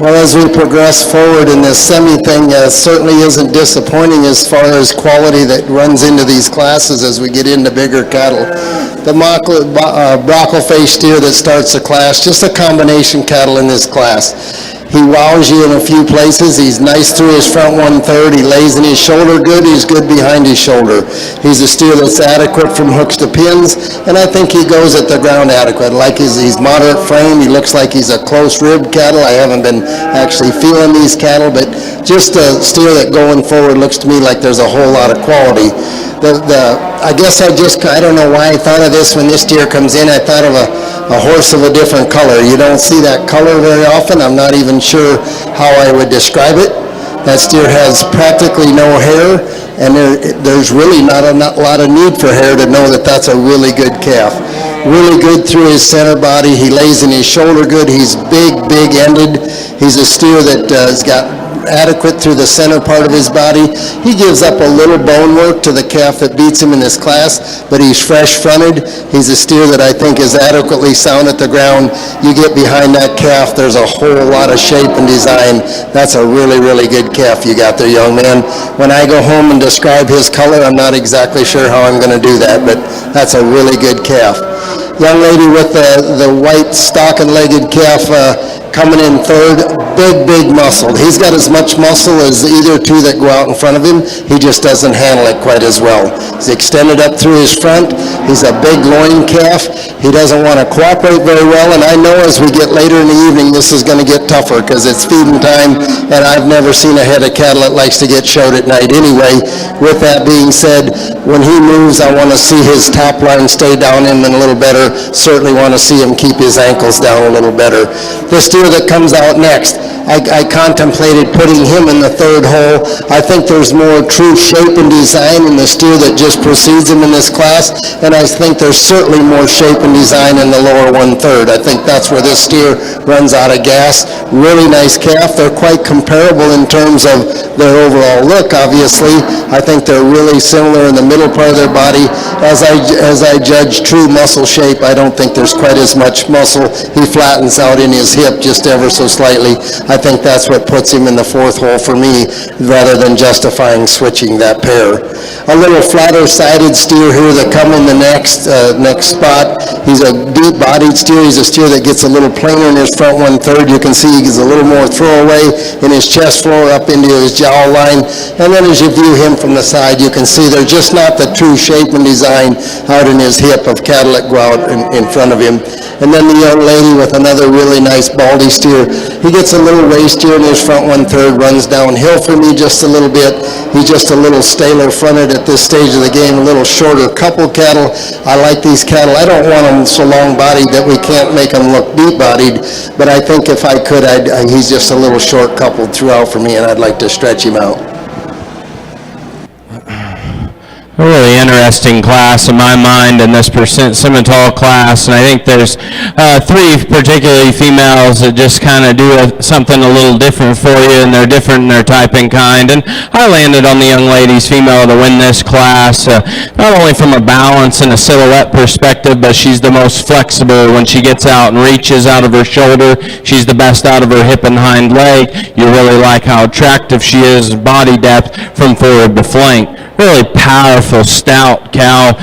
Well, as we progress forward in this semi thing, certainly isn't disappointing as far as quality that runs into these classes as we get into bigger cattle. The brockle face steer that starts the class, just a combination cattle in this class. He wows you in a few places. He's nice through his front 1/3. He lays in his shoulder good. He's good behind his shoulder. He's a steer that's adequate from hooks to pins, and I think he goes at the ground adequate. Like he's moderate frame. He looks like he's a close rib cattle. I haven't been actually feeling these cattle, but just a steer that going forward looks to me like there's a whole lot of quality. I guess I don't know why I thought of this when this deer comes in. I thought of a horse of a different color. You don't see that color very often. I'm not even sure how I would describe it. That steer has practically no hair, and there's really not a lot of need for hair to know that that's a really good calf. Really good through his center body. He lays in his shoulder good. He's big-ended. He's a steer that has got adequate through the center part of his body. He gives up a little bone work to the calf that beats him in this class, but he's fresh-fronted. He's a steer that I think is adequately sound at the ground. You get behind that calf, there's a whole lot of shape and design. That's a really, really good calf you got there, young man. When I go home and describe his color, I'm not exactly sure how I'm going to do that, but that's a really good calf. Young lady with the white stocking-legged calf coming in third, big muscled. He's got as much muscle as either two that go out in front of him. He just doesn't handle it quite as well. He's extended up through his front. He's a big loin calf. He doesn't want to cooperate very well, and I know as we get later in the evening, this is going to get tougher because it's feeding time, and I've never seen a head of cattle that likes to get showed at night anyway. With that being said, when he moves, I want to see his top line stay down him a little better. Certainly want to see him keep his ankles down a little better. This deer that comes out next, I contemplated putting him in the third hole. I think there's more true shape and design in the steer that just precedes him in this class, and I think there's certainly more shape and design in the lower 1/3. I think that's where this steer runs out of gas. Really nice calf. They're quite comparable in terms of their overall look, obviously. I think they're really similar in the middle part of their body. As I judge true muscle shape, I don't think there's quite as much muscle. He flattens out in his hip just ever so slightly. I think that's what puts him in the fourth hole for me, rather than justifying switching that pair. A little flatter-sided steer here that come in the next spot. He's a deep-bodied steer. He's a steer that gets a little plainer in his front 1/3. You can see he's a little more throwaway in his chest floor up into his jowl line. And then as you view him from the side, you can see they're just not the true shape and design out in his hip of Cadillac grout in front of him. And then the young lady with another really nice baldy steer. He gets a little wastier in his front 1/3, runs downhill for me just a little bit. He's just a little staler fronted at this stage of the game, a little shorter couple cattle. I like these cattle. I don't want them so long-bodied that we can't make them look deep-bodied, but I think if I could, he's just a little short coupled throughout for me, and I'd like to stretch him out. A really interesting class in my mind in this Simmental class, and I think there's three particularly females that just kind of do something a little different for you, and they're different in their type and kind. And I landed on the young lady's female to win this class, not only from a balance and a silhouette perspective, but she's the most flexible when she gets out and reaches out of her shoulder. She's the best out of her hip and hind leg. You really like how attractive she is, body depth from forward to flank. Really powerful, stout cow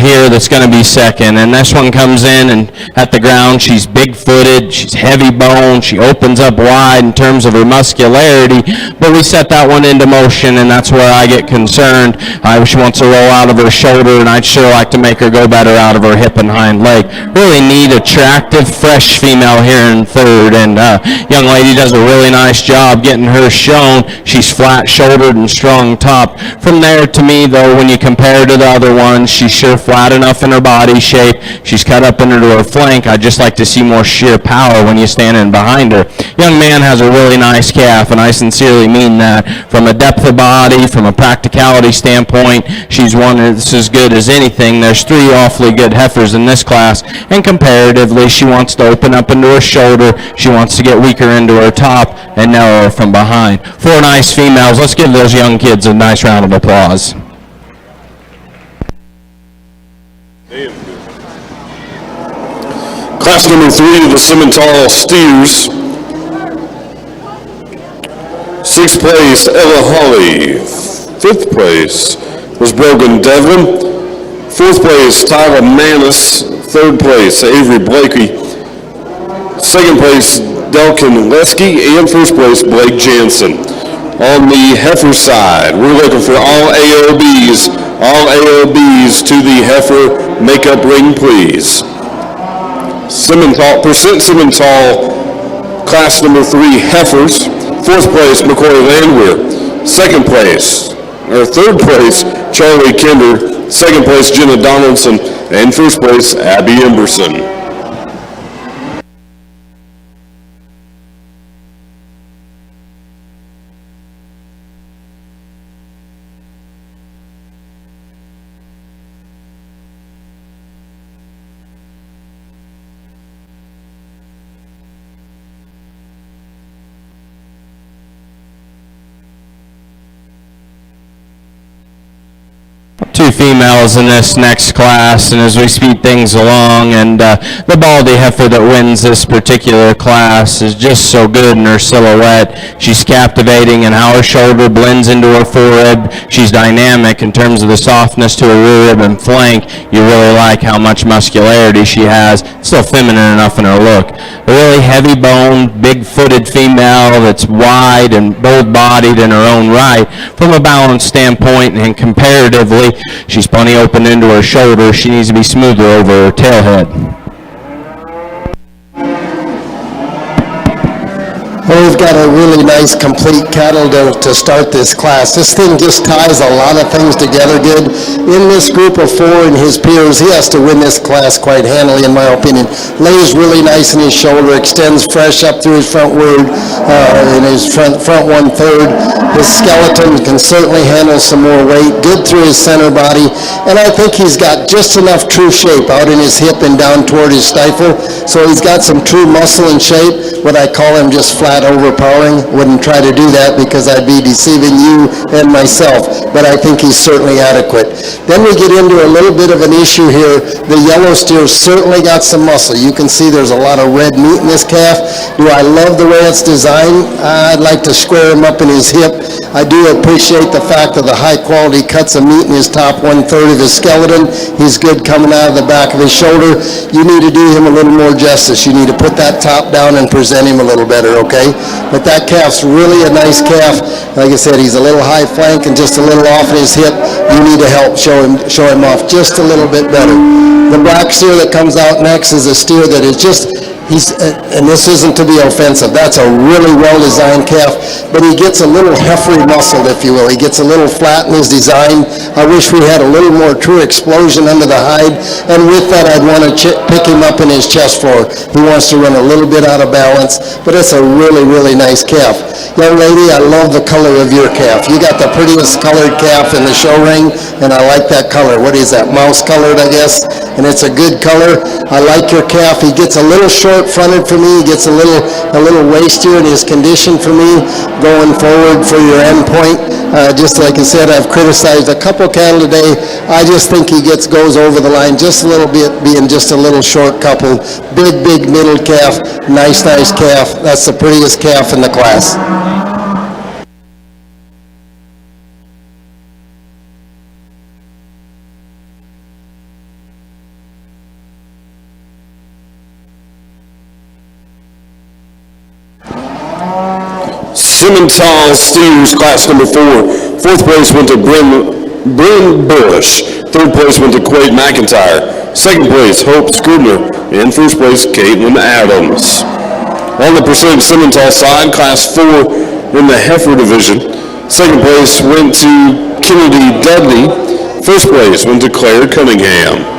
here that's going to be second. And this one comes in, and at the ground, she's big-footed, she's heavy-boned, she opens up wide in terms of her muscularity. But we set that one into motion, and that's where I get concerned. She wants to roll out of her shoulder, and I'd sure like to make her go better out of her hip and hind leg. Really neat, attractive, fresh female here in third. And young lady does a really nice job getting her shown. She's flat-shouldered and strong-topped. From there, to me, though, when you compare to the other ones, she's sure flat enough in her body shape. She's cut up into her flank. I'd just like to see more sheer power when you stand in behind her. Young man has a really nice calf, and I sincerely mean that. From a depth of body, from a practicality standpoint, she's one that's as good as anything. There's three awfully good heifers in this class, and comparatively, she wants to open up into her shoulder. She wants to get weaker into her top and narrower from behind. Four nice females. Let's give those young kids a nice round of applause. Class number 3 of the Simmental Steers. 6th place, Ella Hawley. 5th place was Brogan Devlin. 4th place, Tyler Manis. 3rd place, Avery Blakey. 2nd place, Delkin Lesky. And 1st place, Blake Jansen. On the heifer side, we're looking for all AOBs. All AOBs to the heifer makeup ring, please. Simmental, class number 3 heifers. 4th place, McCoy Landwehr. 2nd place, or 3rd place, Charlie Kinder. 2nd place, Jenna Donaldson. And 1st place, Abby Emberson. Two females in this next class, and as we speed things along, and the baldy heifer that wins this particular class is just so good in her silhouette. She's captivating in how her shoulder blends into her forerib. She's dynamic in terms of the softness to her rear rib and flank. You really like how much muscularity she has, still feminine enough in her look. A really heavy-boned, big-footed female that's wide and bold-bodied in her own right. From a balance standpoint and comparatively, she's plenty open into her shoulder. She needs to be smoother over her tailhead. Well, we've got a really nice, complete cattle to start this class. This thing just ties a lot of things together good. In this group of four and his peers, he has to win this class quite handily, in my opinion. Lays really nice in his shoulder, extends fresh up through his front word, in his front one-third. His skeleton can certainly handle some more weight, good through his center body, and I think he's got just enough true shape out in his hip and down toward his stifle, so he's got some true muscle and shape. What I call him just flat overpowering. Wouldn't try to do that because I'd be deceiving you and myself, but I think he's certainly adequate. Then we get into a little bit of an issue here. The yellow steer's certainly got some muscle. You can see there's a lot of red meat in this calf. Do I love the way it's designed? I'd like to square him up in his hip. I do appreciate the fact of the high-quality cuts of meat in his top one-third of his skeleton. He's good coming out of the back of his shoulder. You need to do him a little more justice. You need to put that top down and present him a little better, okay? But that calf's really a nice calf. Like I said, he's a little high flank and just a little off in his hip. You need to help show him off just a little bit better. The black steer that comes out next is a steer that is just, and this isn't to be offensive, that's a really well-designed calf, but he gets a little heifery muscled, if you will. He gets a little flat in his design. I wish we had a little more true explosion under the hide, and with that, I'd want to pick him up in his chest floor. He wants to run a little bit out of balance, but it's a really, really nice calf. Young lady, I love the color of your calf. You got the prettiest colored calf in the show ring, and I like that color. What is that, mouse colored, I guess? And it's a good color. I like your calf. He gets a little short-fronted for me. He gets a little waistier in his condition for me going forward for your end point. Just like I said, I've criticized a couple cattle today. I just think he goes over the line just a little bit, being just a little short couple. Big middle calf. Nice calf. That's the prettiest calf in the class. Simmental Steers, class number 4. Fourth place went to Bryn Bush. Third place went to Quade McIntyre. Second place, Hope Scribner. And first place, Caitlin Adams. On the Pursuit Simmental side, class 4 in the Heifer division. Second place went to Kennedy Dudley. First place went to Claire Cunningham.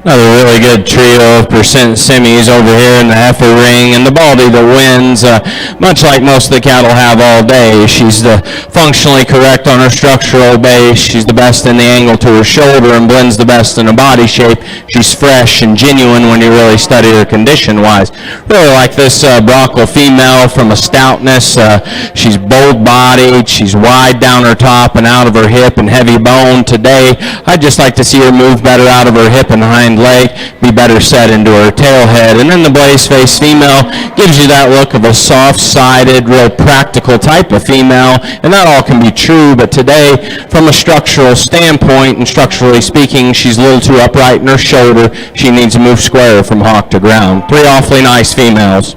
Another really good trio of percent semis over here in the heifer ring, and the Baldy that wins, much like most of the cattle have all day. She's functionally correct on her structural base. She's the best in the angle to her shoulder and blends the best in her body shape. She's fresh and genuine when you really study her condition-wise. Really like this Brockle female from a stoutness. She's bold-bodied. She's wide down her top and out of her hip and heavy bone. Today, I'd just like to see her move better out of her hip and hind leg, be better set into her tail head. And then the blaze face female gives you that look of a soft-sided, real practical type of female, and that all can be true, but today, from a structural standpoint, and structurally speaking, she's a little too upright in her shoulder. She needs to move square from hock to ground. Three awfully nice females.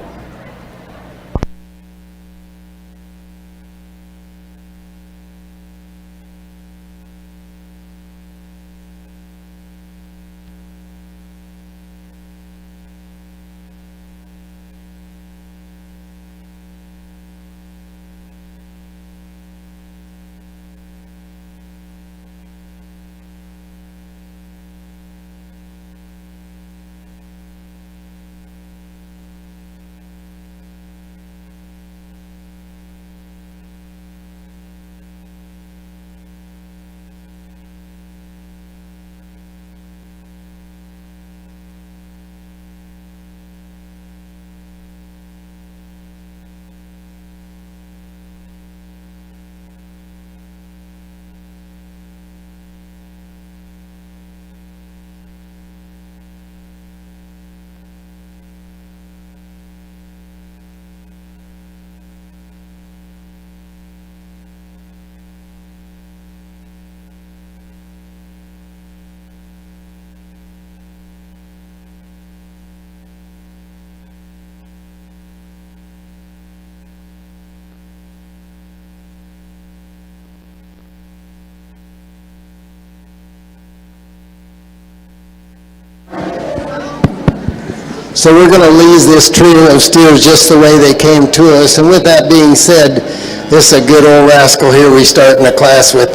So we're going to leave this trio of steers just the way they came to us. And with that being said, this is a good old rascal here we start in the class with.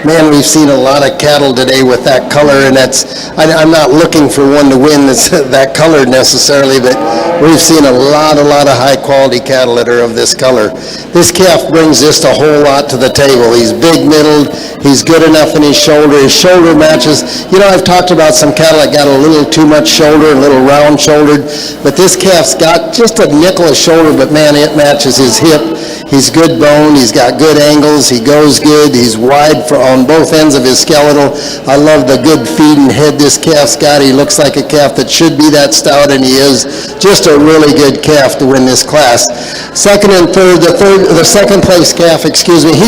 Man, we've seen a lot of cattle today with that color, and I'm not looking for one to win that's that color necessarily, but we've seen a lot of high-quality cattle that are of this color. This calf brings just a whole lot to the table. He's big-middled. He's good enough in his shoulder. His shoulder matches. You know, I've talked about some cattle that got a little too much shoulder, a little round-shouldered, but this calf's got just a nickel of shoulder, but man, it matches his hip. He's good boned, he's got good angles, he goes good, he's wide on both ends of his skeletal. I love the good feed and head this calf's got. He looks like a calf that should be that stout, and he is. Just a really good calf to win this class. Second and third, the second place calf, he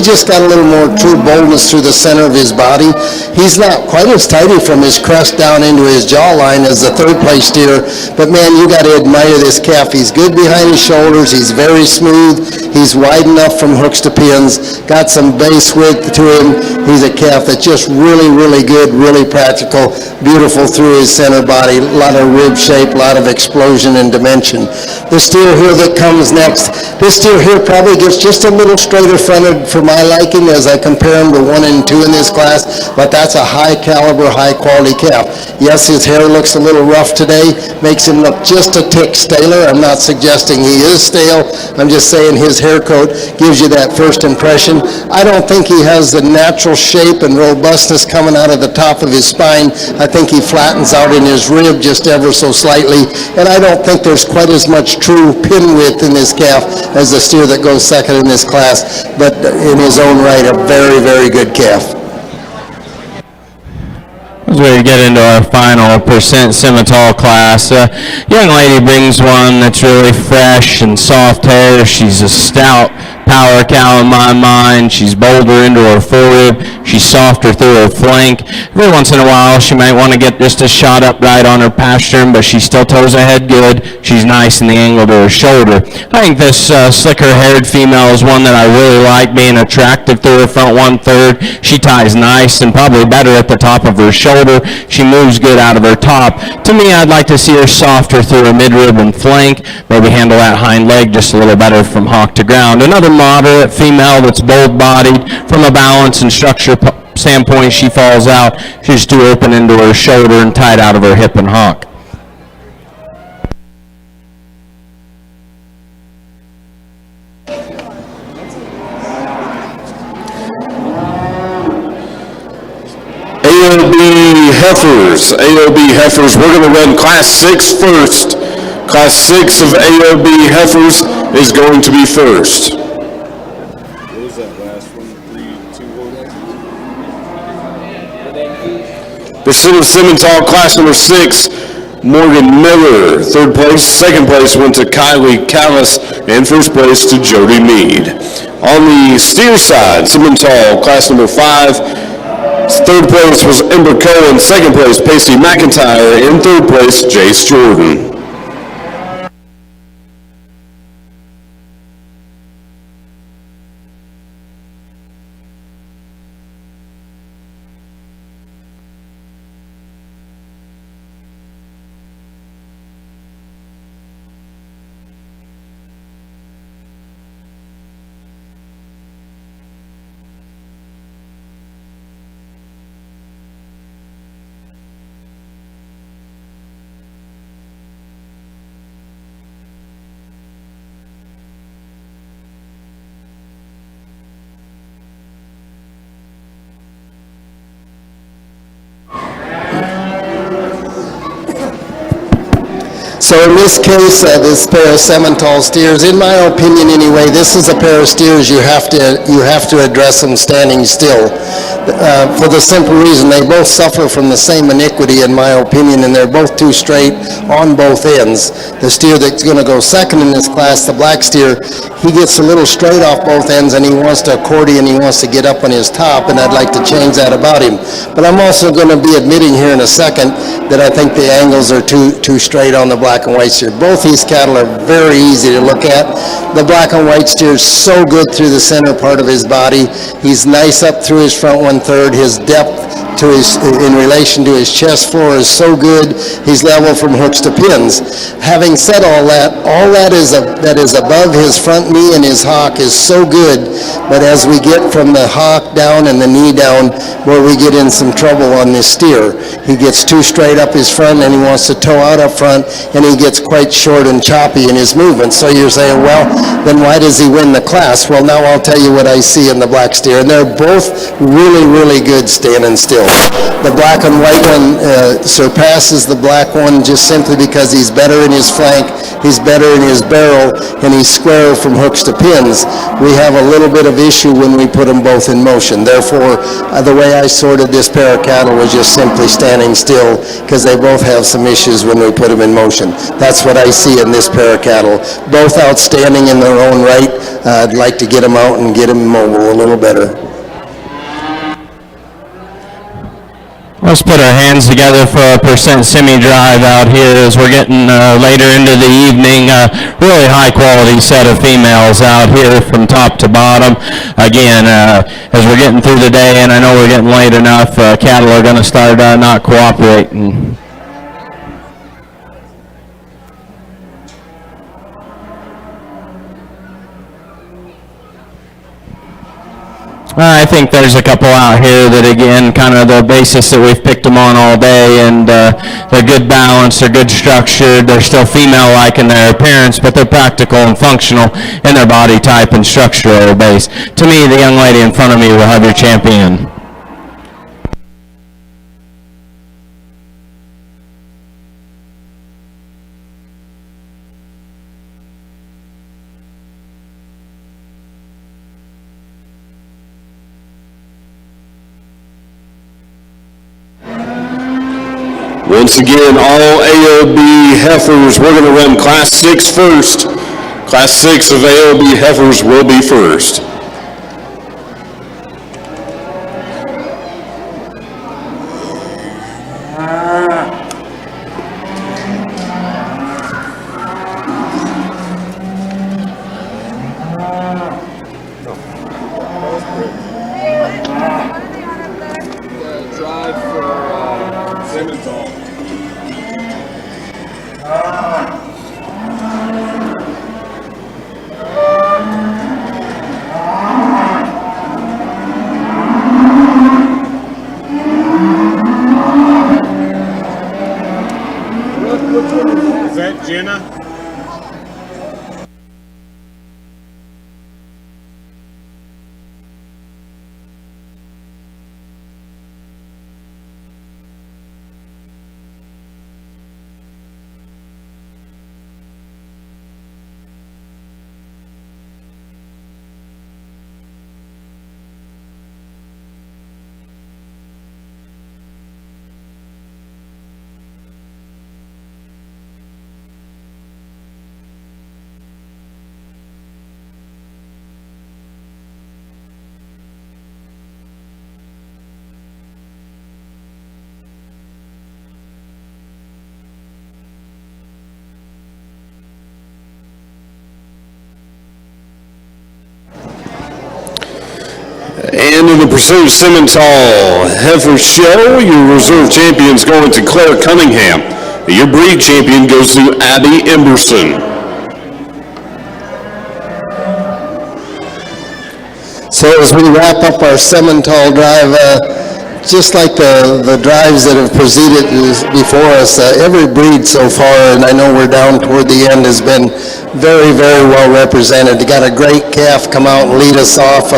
just got a little more true boldness through the center of his body. He's not quite as tidy from his crest down into his jawline as the third place steer, but man, you got to admire this calf. He's good behind his shoulders, he's very smooth, he's wide enough from hooks to pins, got some base width to him. He's a calf that's just really, really good, really practical, beautiful through his center body, a lot of rib shape, a lot of explosion and dimension. This steer here that comes next, this steer here probably gets just a little straighter fronted for my liking as I compare him to 1 and 2 in this class, but that's a high caliber, high quality calf. Yes, his hair looks a little rough today, makes him look just a tick staler. I'm not suggesting he is stale, I'm just saying his hair coat gives you that first impression. I don't think he has the natural shape and robustness coming out of the top of his spine. I think he flattens out in his rib just ever so slightly, and I don't think there's quite as much true pin width in this calf as the steer that goes second in this class, but in his own right, a very, very good calf. As we get into our final percent Simmental class, young lady brings one that's really fresh and soft hair. She's a stout power cow in my mind. She's bolder into her forerib. She's softer through her flank. Every once in a while, she might want to get just a shot up right on her pastern, but she still toes ahead good. She's nice in the angle to her shoulder. I think this slicker-haired female is one that I really like, being attractive through her front 1/3. She ties nice and probably better at the top of her shoulder. She moves good out of her top. To me, I'd like to see her softer through her midrib and flank, maybe handle that hind leg just a little better from hock to ground. Another moderate female that's bold-bodied. From a balance and structure standpoint, she falls out. She's too open into her shoulder and tight out of her hip and hock. AOB Heifers, we're going to run Class 6 first. Class 6 of AOB Heifers is going to be first. What was that last one? 3, 2, 1? Percent Simmental, class number 6, Morgan Miller. Third place. Second place went to Kylie Callis, and first place to Jody Mead. On the steer side, Simmental, class number 5. Third place was Ember Cohen, second place Pacey McIntyre, and third place Jace Jordan. So in this case, this pair of Simmental steers, in my opinion anyway, this is a pair of steers you have to address them standing still. For the simple reason they both suffer from the same iniquity in my opinion, and they're both too straight on both ends. The steer that's going to go second in this class, the black steer, he gets a little straight off both ends and he wants to accordion, he wants to get up on his top, and I'd like to change that about him. But I'm also going to be admitting here in a second that I think the angles are too straight on the black and white steer. Both these cattle are very easy to look at. The black and white steer is so good through the center part of his body. He's nice up through his front 1/3. His depth to his, in relation to his chest floor is so good, he's level from hooks to pins. Having said all that is above his front knee and his hock is so good, but as we get from the hock down and the knee down, where we get in some trouble on this steer. He gets too straight up his front and he wants to toe out up front, and he gets quite short and choppy in his movement. So you're saying, well, then why does he win the class? Well, now I'll tell you what I see in the black steer, and they're both really, really good standing still. The black and white one surpasses the black one just simply because he's better in his flank, he's better in his barrel, and he's square from hooks to pins. We have a little bit of issue when we put them both in motion. Therefore, the way I sorted this pair of cattle was just simply standing still, because they both have some issues when we put them in motion. That's what I see in this pair of cattle. Both outstanding in their own right. I'd like to get them out and get them mobile a little better. Let's put our hands together for a percent semi-drive out here as we're getting later into the evening. Really high-quality set of females out here from top to bottom. Again, as we're getting through the day, and I know we're getting late enough, cattle are going to start not cooperating. I think there's a couple out here that, again, kind of the basis that we've picked them on all day, and they're good balanced, they're good structured, they're still female-like in their appearance, but they're practical and functional in their body type and structural base. To me, the young lady in front of me will have your champion. Once again, all AOB heifers, we're going to run Class 6 first. Class 6 of AOB heifers will be first. Drive for Simmental. Is that Jenna? And in the pursuit of Simmental Heifer Show, your reserve champion's going to Claire Cunningham. Your breed champion goes to Abby Emberson. So as we wrap up our Simmental drive, just like the drives that have proceeded before us, every breed so far, and I know we're down toward the end, has been very, very well represented. You got a great calf come out and lead us off.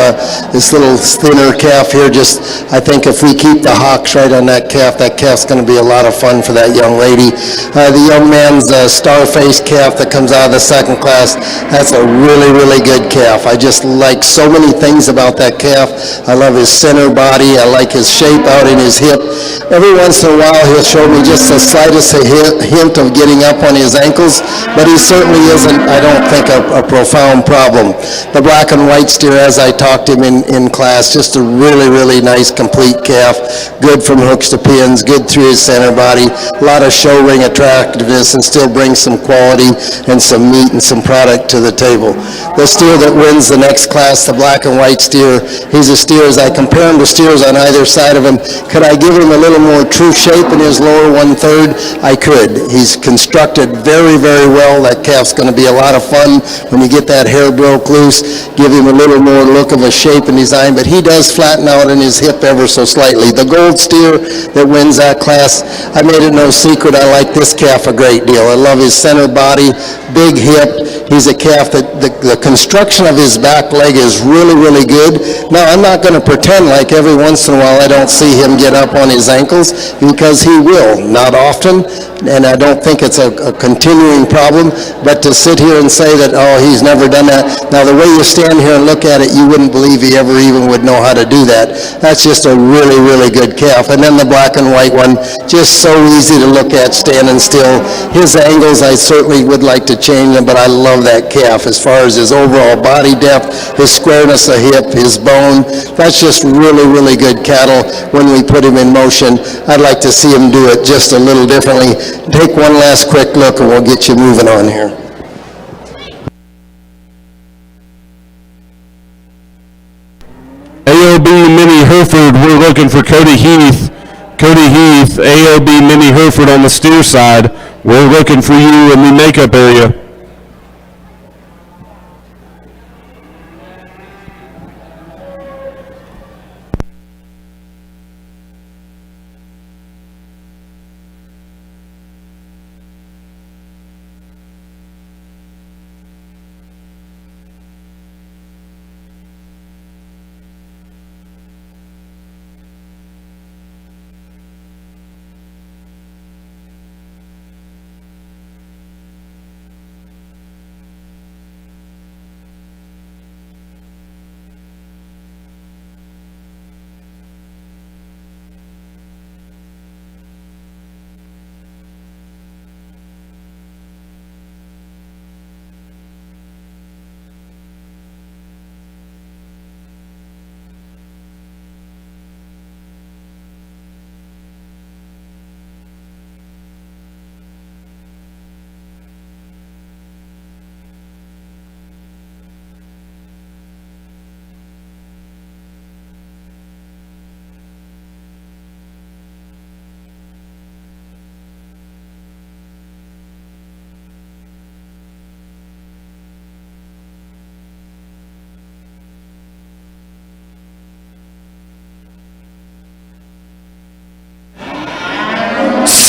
This little thinner calf here, just, I think if we keep the hocks right on that calf's going to be a lot of fun for that young lady. The young man's star-faced calf that comes out of the second class, that's a really, really good calf. I just like so many things about that calf. I love his center body. I like his shape out in his hip. Every once in a while he'll show me just the slightest hint of getting up on his ankles, but he certainly isn't I don't think a profound problem. The black and white steer, as I talked him in class, just a really, really nice complete calf, good from hooks to pins, good through his center body, a lot of show ring attractiveness, and still brings some quality and some meat and some product to the table. The steer that wins the next class, the black and white steer, he's a steer, as I compare him to steers on either side of him, could I give him a little more true shape in his lower one-third? I could. He's constructed very, very well. That calf's going to be a lot of fun when you get that hair broke loose, give him a little more look of a shape and design, but he does flatten out in his hip ever so slightly. The gold steer that wins that class, I made it no secret, I like this calf a great deal. I love his center body, big hip. He's a calf that the construction of his back leg is really, really good. Now, I'm not going to pretend like every once in a while I don't see him get up on his ankles, because he will, not often, and I don't think it's a continuing problem, but to sit here and say that, oh, he's never done that. Now, the way you stand here and look at it, you wouldn't believe he ever even would know how to do that. That's just a really, really good calf. And then the black and white one, just so easy to look at standing still. His angles, I certainly would like to change them, but I love that calf as far as his overall body depth, his squareness of hip, his bone. That's just really, really good cattle when we put him in motion. I'd like to see him do it just a little differently. Take one last quick look and we'll get you moving on here. AOB Mini Hereford, we're looking for Cody Heath. Cody Heath, AOB Mini Hereford on the steer side. We're looking for you in the makeup area.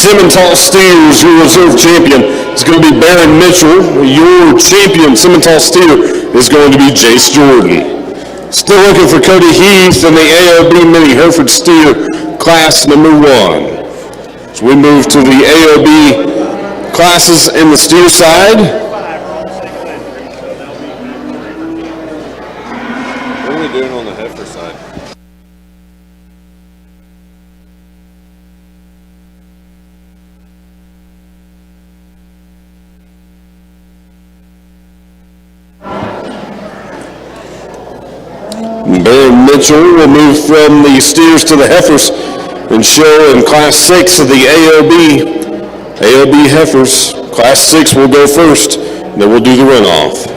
Simmental Steers, your reserve champion, is going to be Baron Mitchell. Your champion, Simmental Steer, is going to be Jace Jordan. Still looking for Cody Heath in the AOB Mini Hereford Steer class number 1. So we move to the AOB classes in the steer side. What are we doing on the heifer side? Baron Mitchell will move from the steers to the heifers and show in Class 6 of the AOB heifers. Class 6 will go first, and then we'll do the runoff.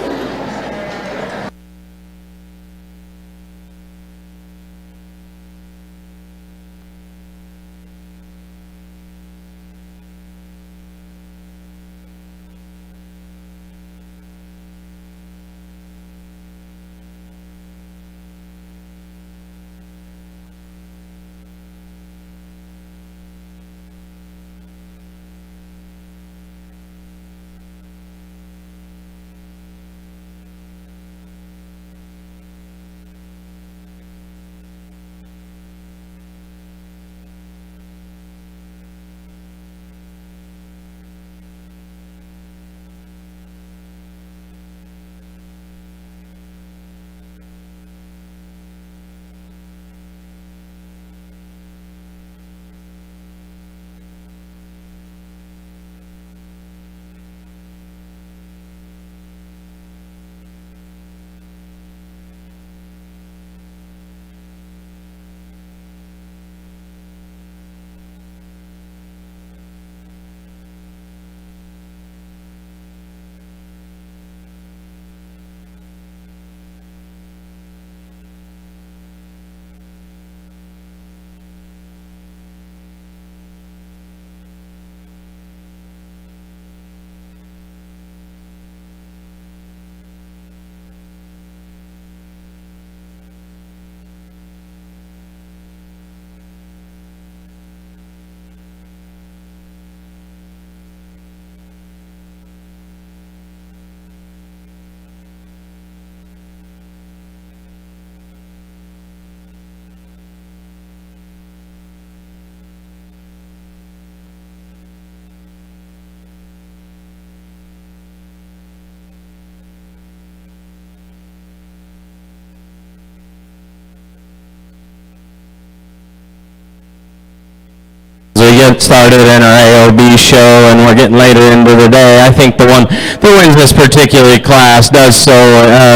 get started in our AOB show, and we're getting later into the day, I think the one that wins this particular class does so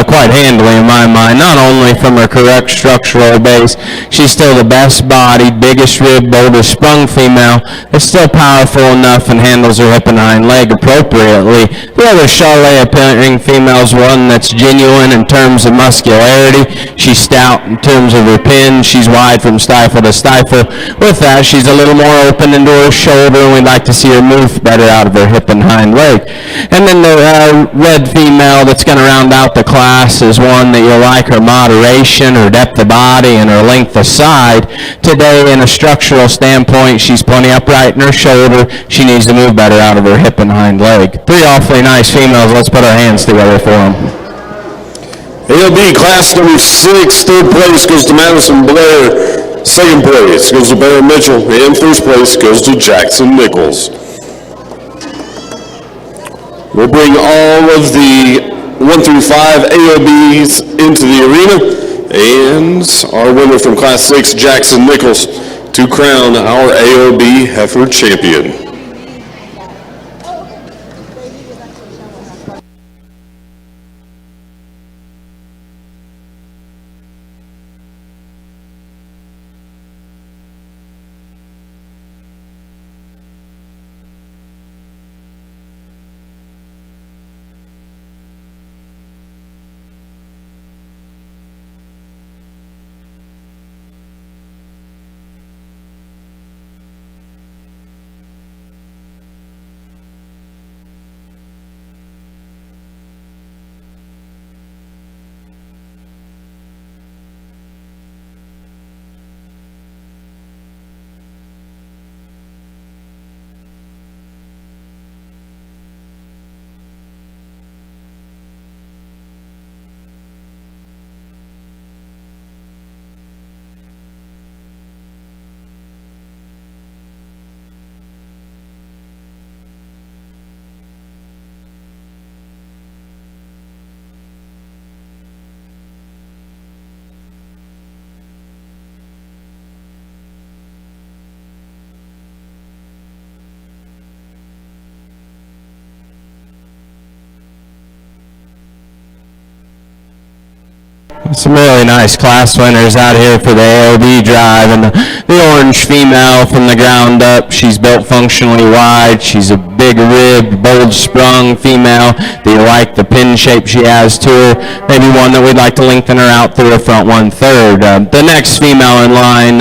quite handily in my mind, not only from her correct structural base. She's still the best bodied, biggest rib, boldest sprung female. It's still powerful enough and handles her hip and hind leg appropriately. The other Charlet appearing female is one that's genuine in terms of muscularity. She's stout in terms of her pin. She's wide from stifle to stifle. With that, she's a little more open into her shoulder, and we'd like to see her move better out of her hip and hind leg. And then the red female that's going to round out the class is one that you'll like her moderation, her depth of body, and her length of side. Today, in a structural standpoint, she's plenty upright in her shoulder. She needs to move better out of her hip and hind leg. Three awfully nice females. Let's put our hands together for them. AOB class number 6, third place goes to Madison Blair. Second place goes to Barry Mitchell, and first place goes to Jackson Nichols. We'll bring all of the 1 through 5 AOBs into the arena, and our winner from Class 6, Jackson Nichols, to crown our AOB Heifer champion. Some really nice class winners out here for the AOB drive, and the orange female from the ground up, she's built functionally wide. She's a big ribbed, bold sprung female. Do you like the pin shape she has to her? Maybe one that we'd like to lengthen her out through her front 1/3. The next female in line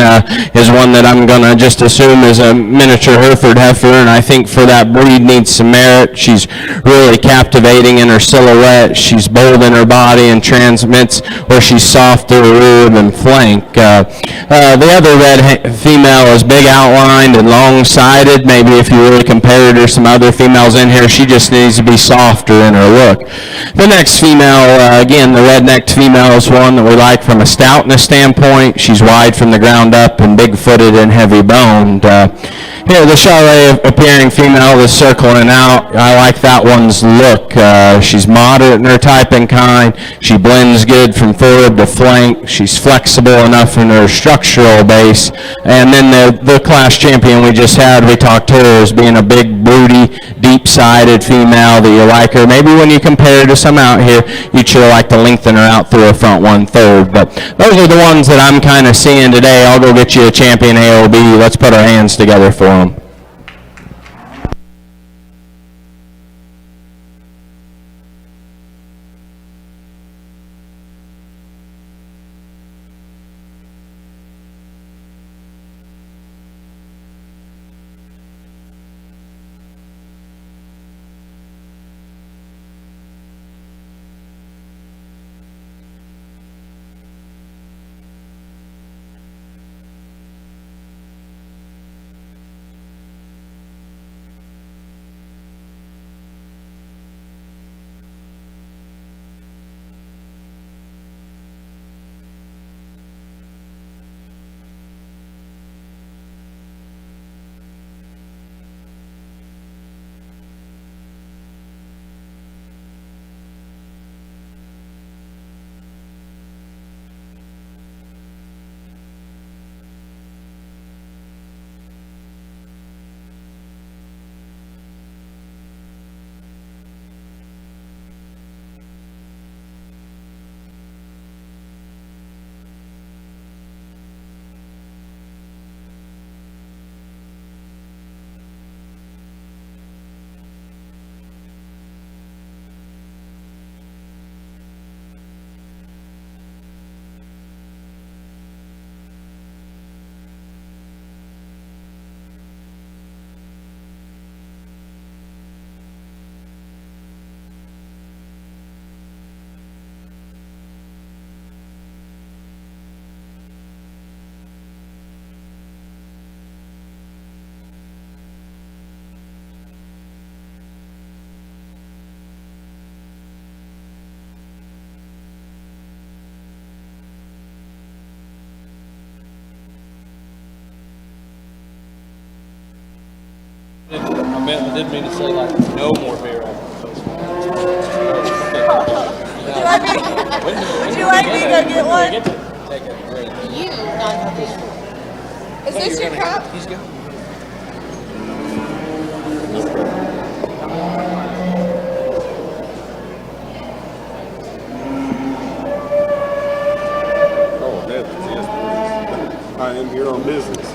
is one that I'm going to just assume is a miniature Hereford heifer, and I think for that breed needs some merit. She's really captivating in her silhouette. She's bold in her body and transmits where she's soft to her rib and flank. The other red female is big outlined and long-sided. Maybe if you really compared her to some other females in here, she just needs to be softer in her look. The next female, again, the red-necked female is one that we like from a stoutness standpoint. She's wide from the ground up and big-footed and heavy-boned. Here, the Charlet appearing female is circling out. I like that one's look. She's moderate in her type and kind. She blends good from forward to flank. She's flexible enough in her structural base. And then the class champion we just had, we talked to her as being a big, broody, deep-sided female that you like her. Maybe when you compare her to some out here, you'd sure like to lengthen her out through her front 1/3. But those are the ones that I'm kind of seeing today. I'll go get you a champion AOB. Let's put our hands together for them. I didn't mean to say like no more beer. Would you like me to go get one? Take a break. You, not me. Is this your cup? He's got. Oh, that is yes, I am here on business.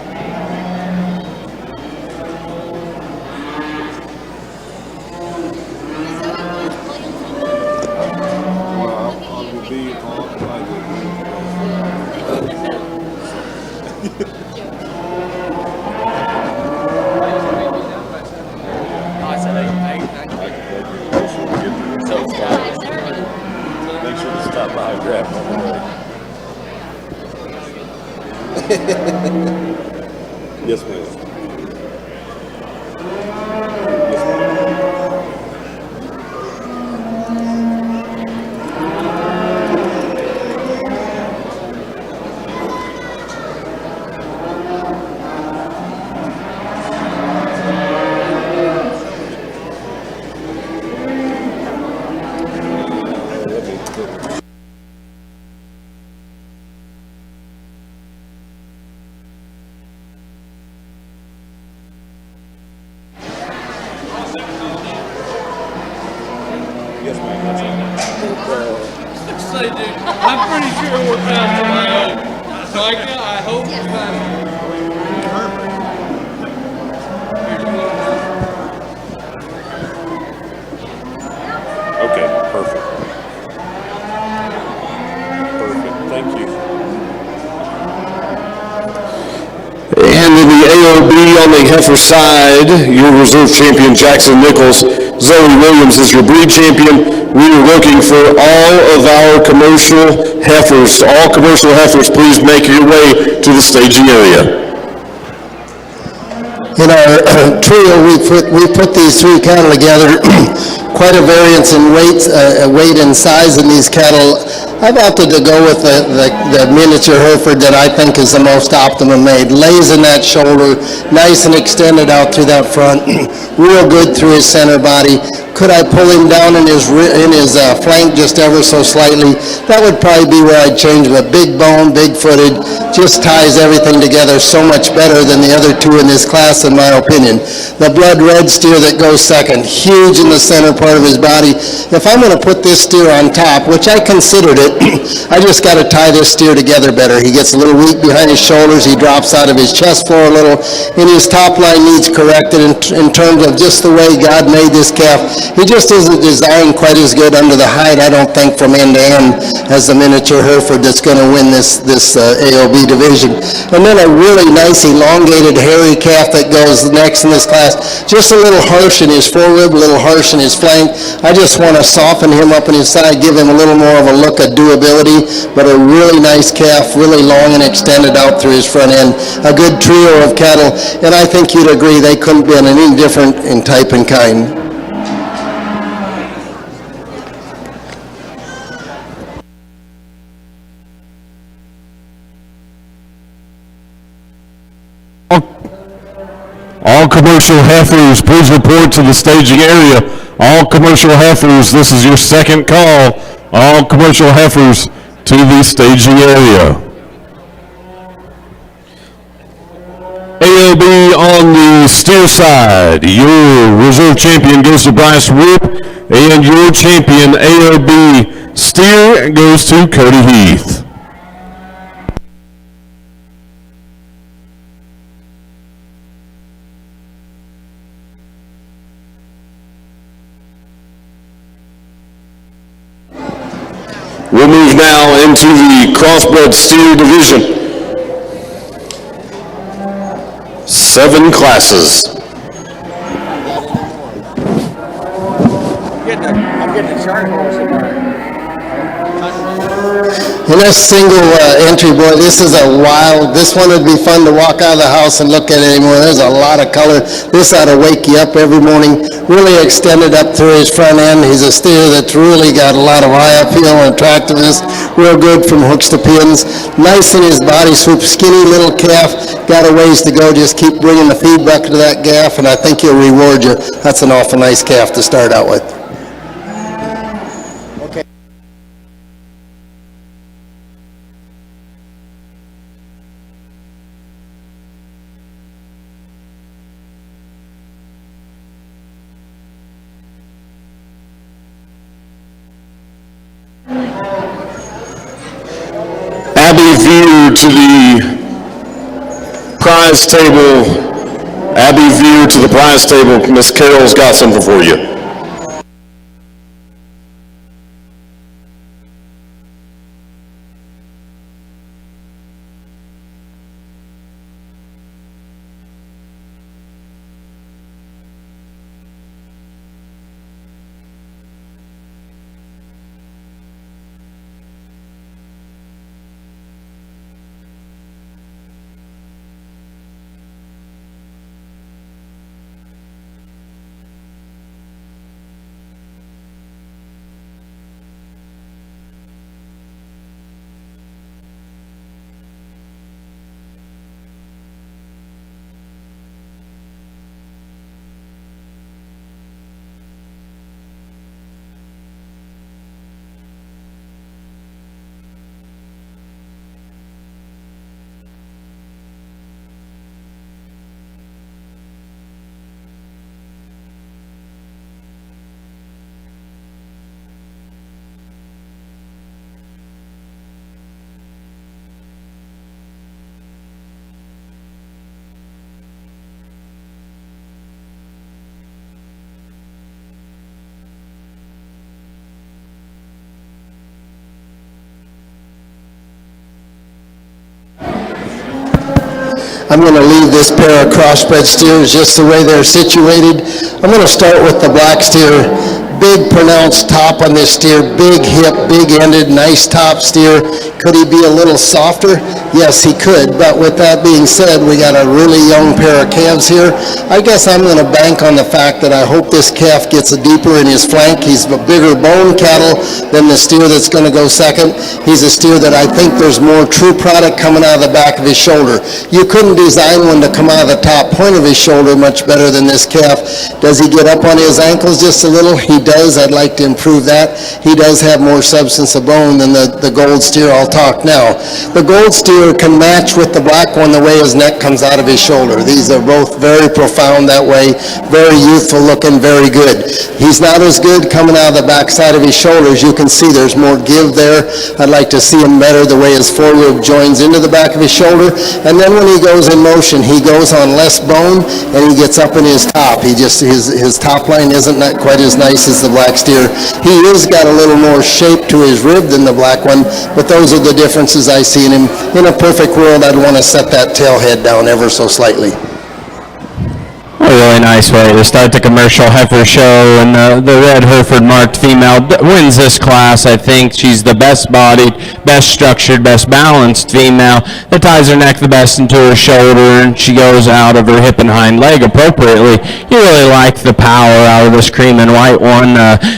Make sure to stop by and grab one. Yes, ma'am. Say, dude, I'm pretty sure we're past my own. So I hope it's fine. Okay, perfect. Perfect, thank you. And in the AOB on the Heifer side, your reserve champion Jackson Nichols, Zoe Williams is your breed champion. We are looking for all of our commercial heifers. All commercial heifers, please make your way to the staging area. In our trio, we put these three cattle together. Quite a variance in weight and size in these cattle. I've opted to go with the miniature Hereford that I think is the most optimum made. Lays in that shoulder, nice and extended out through that front, real good through his center body. Could I pull him down in his flank just ever so slightly? That would probably be where I'd change him. A big bone, big footed, just ties everything together so much better than the other two in this class, in my opinion. The blood red steer that goes second, huge in the center part of his body. If I'm going to put this steer on top, which I considered it, I just got to tie this steer together better. He gets a little weak behind his shoulders. He drops out of his chest floor a little, and his top line needs corrected in terms of just the way God made this calf. He just isn't designed quite as good under the hide, I don't think, from end to end as the miniature Hereford that's going to win this AOB division. And then a really nice elongated hairy calf that goes next in this class. Just a little harsh in his forerib, a little harsh in his flank. I just want to soften him up in his side, give him a little more of a look of doability, but a really nice calf, really long and extended out through his front end. A good trio of cattle, and I think you'd agree they couldn't be any different in type and kind. All commercial heifers, please report to the staging area. All commercial heifers, this is your second call. All commercial heifers to the staging area. AOB on the steer side. Your reserve champion goes to Bryce Whoop, and your champion AOB steer goes to Cody Heath. We'll move now into the Crossbred steer division. 7 classes. I'm getting a short horse in there. And this single entry, boy, this is this one would be fun to walk out of the house and look at it anymore. There's a lot of color. This ought to wake you up every morning. Really extended up through his front end. He's a steer that's really got a lot of eye appeal and attractiveness. Real good from hooks to pins. Nice in his body swoop. Skinny little calf. Got a ways to go. Just keep bringing the feed bucket to that gaff, and I think he'll reward you. That's an awful nice calf to start out with. Abby View to the prize table. Abby View to the prize table. Miss Carol's got something for you. I'm going to leave this pair of crossbred steers just the way they're situated. I'm going to start with the black steer. Big pronounced top on this steer, big hip, big ended, nice top steer. Could he be a little softer? Yes, he could, but with that being said, we got a really young pair of calves here. I guess I'm going to bank on the fact that I hope this calf gets a deeper in his flank. He's a bigger bone cattle than the steer that's going to go second. He's a steer that I think there's more true product coming out of the back of his shoulder. You couldn't design one to come out of the top point of his shoulder much better than this calf. Does he get up on his ankles just a little? He does. I'd like to improve that. He does have more substance of bone than the gold steer. I'll talk now. The gold steer can match with the black one the way his neck comes out of his shoulder. These are both very profound that way, very youthful looking, very good. He's not as good coming out of the back side of his shoulders. You can see there's more give there. I'd like to see him better the way his forerib joins into the back of his shoulder. And then when he goes in motion, he goes on less bone and he gets up in his top. His top line isn't quite as nice as the black steer. He has got a little more shape to his rib than the black one, but those are the differences I see in him. In a perfect world, I'd want to set that tail head down ever so slightly. A really nice way to start the commercial heifer show, and the red Hereford marked female wins this class. I think she's the best bodied, best structured, best balanced female that ties her neck the best into her shoulder, and she goes out of her hip and hind leg appropriately. You really like the power out of this cream and white one.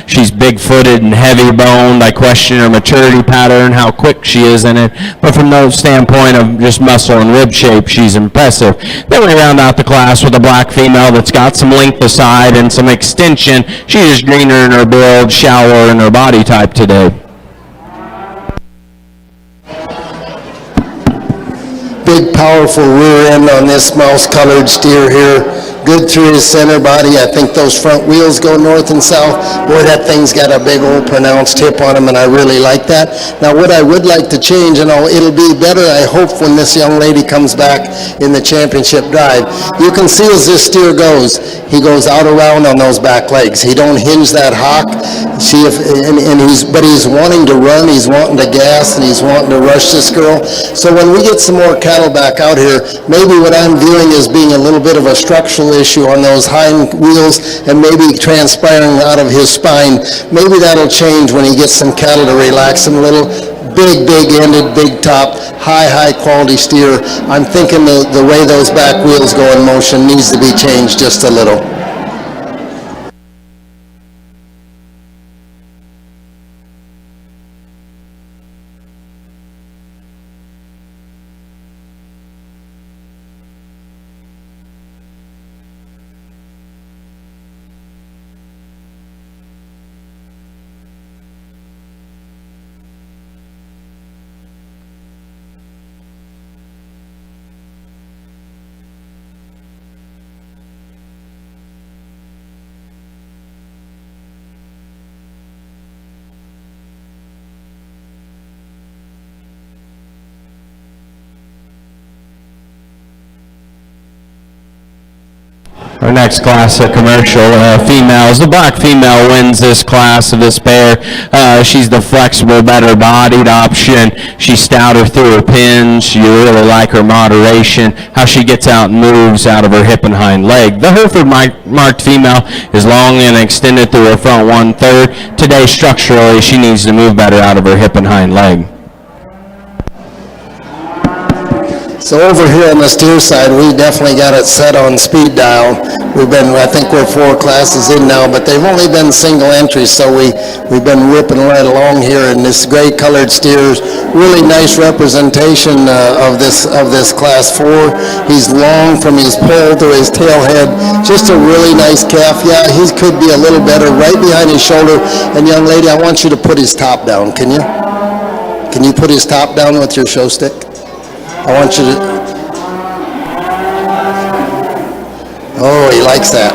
She's big-footed and heavy-boned. I question her maturity pattern, how quick she is in it, but from the standpoint of just muscle and rib shape, she's impressive. Then we round out the class with a black female that's got some length aside and some extension. She is greener in her build, shallower in her body type today. Big, powerful rear end on this mouse-colored steer here. Good through his center body. I think those front wheels go north and south. Boy, that thing's got a big old pronounced hip on him, and I really like that. Now, what I would like to change, and it'll be better, I hope, when this young lady comes back in the championship drive. You can see as this steer goes, he goes out around on those back legs. He don't hinge that hock. But he's wanting to run, he's wanting to gas, and he's wanting to rush this girl. So when we get some more cattle back out here, maybe what I'm viewing as being a little bit of a structural issue on those hind wheels and maybe transpiring out of his spine. Maybe that'll change when he gets some cattle to relax him a little. big ended, big top, high quality steer. I'm thinking the way those back wheels go in motion needs to be changed just a little. Our next class of commercial females. The black female wins this class of this pair. She's the flexible, better-bodied option. She's stouter through her pins. You really like her moderation, how she gets out and moves out of her hip and hind leg. The Hereford marked female is long and extended through her front 1/3. Today, structurally, she needs to move better out of her hip and hind leg. So over here on the steer side, we definitely got it set on speed dial. I think we're 4 classes in now, but they've only been single entries, so we've been ripping right along here in this gray colored steers. Really nice representation of this class 4. He's long from his poll to his tail head. Just a really nice calf. Yeah, he could be a little better right behind his shoulder. And young lady, I want you to put his top down, can you? Can you put his top down with your show stick? I want you to... Oh, he likes that.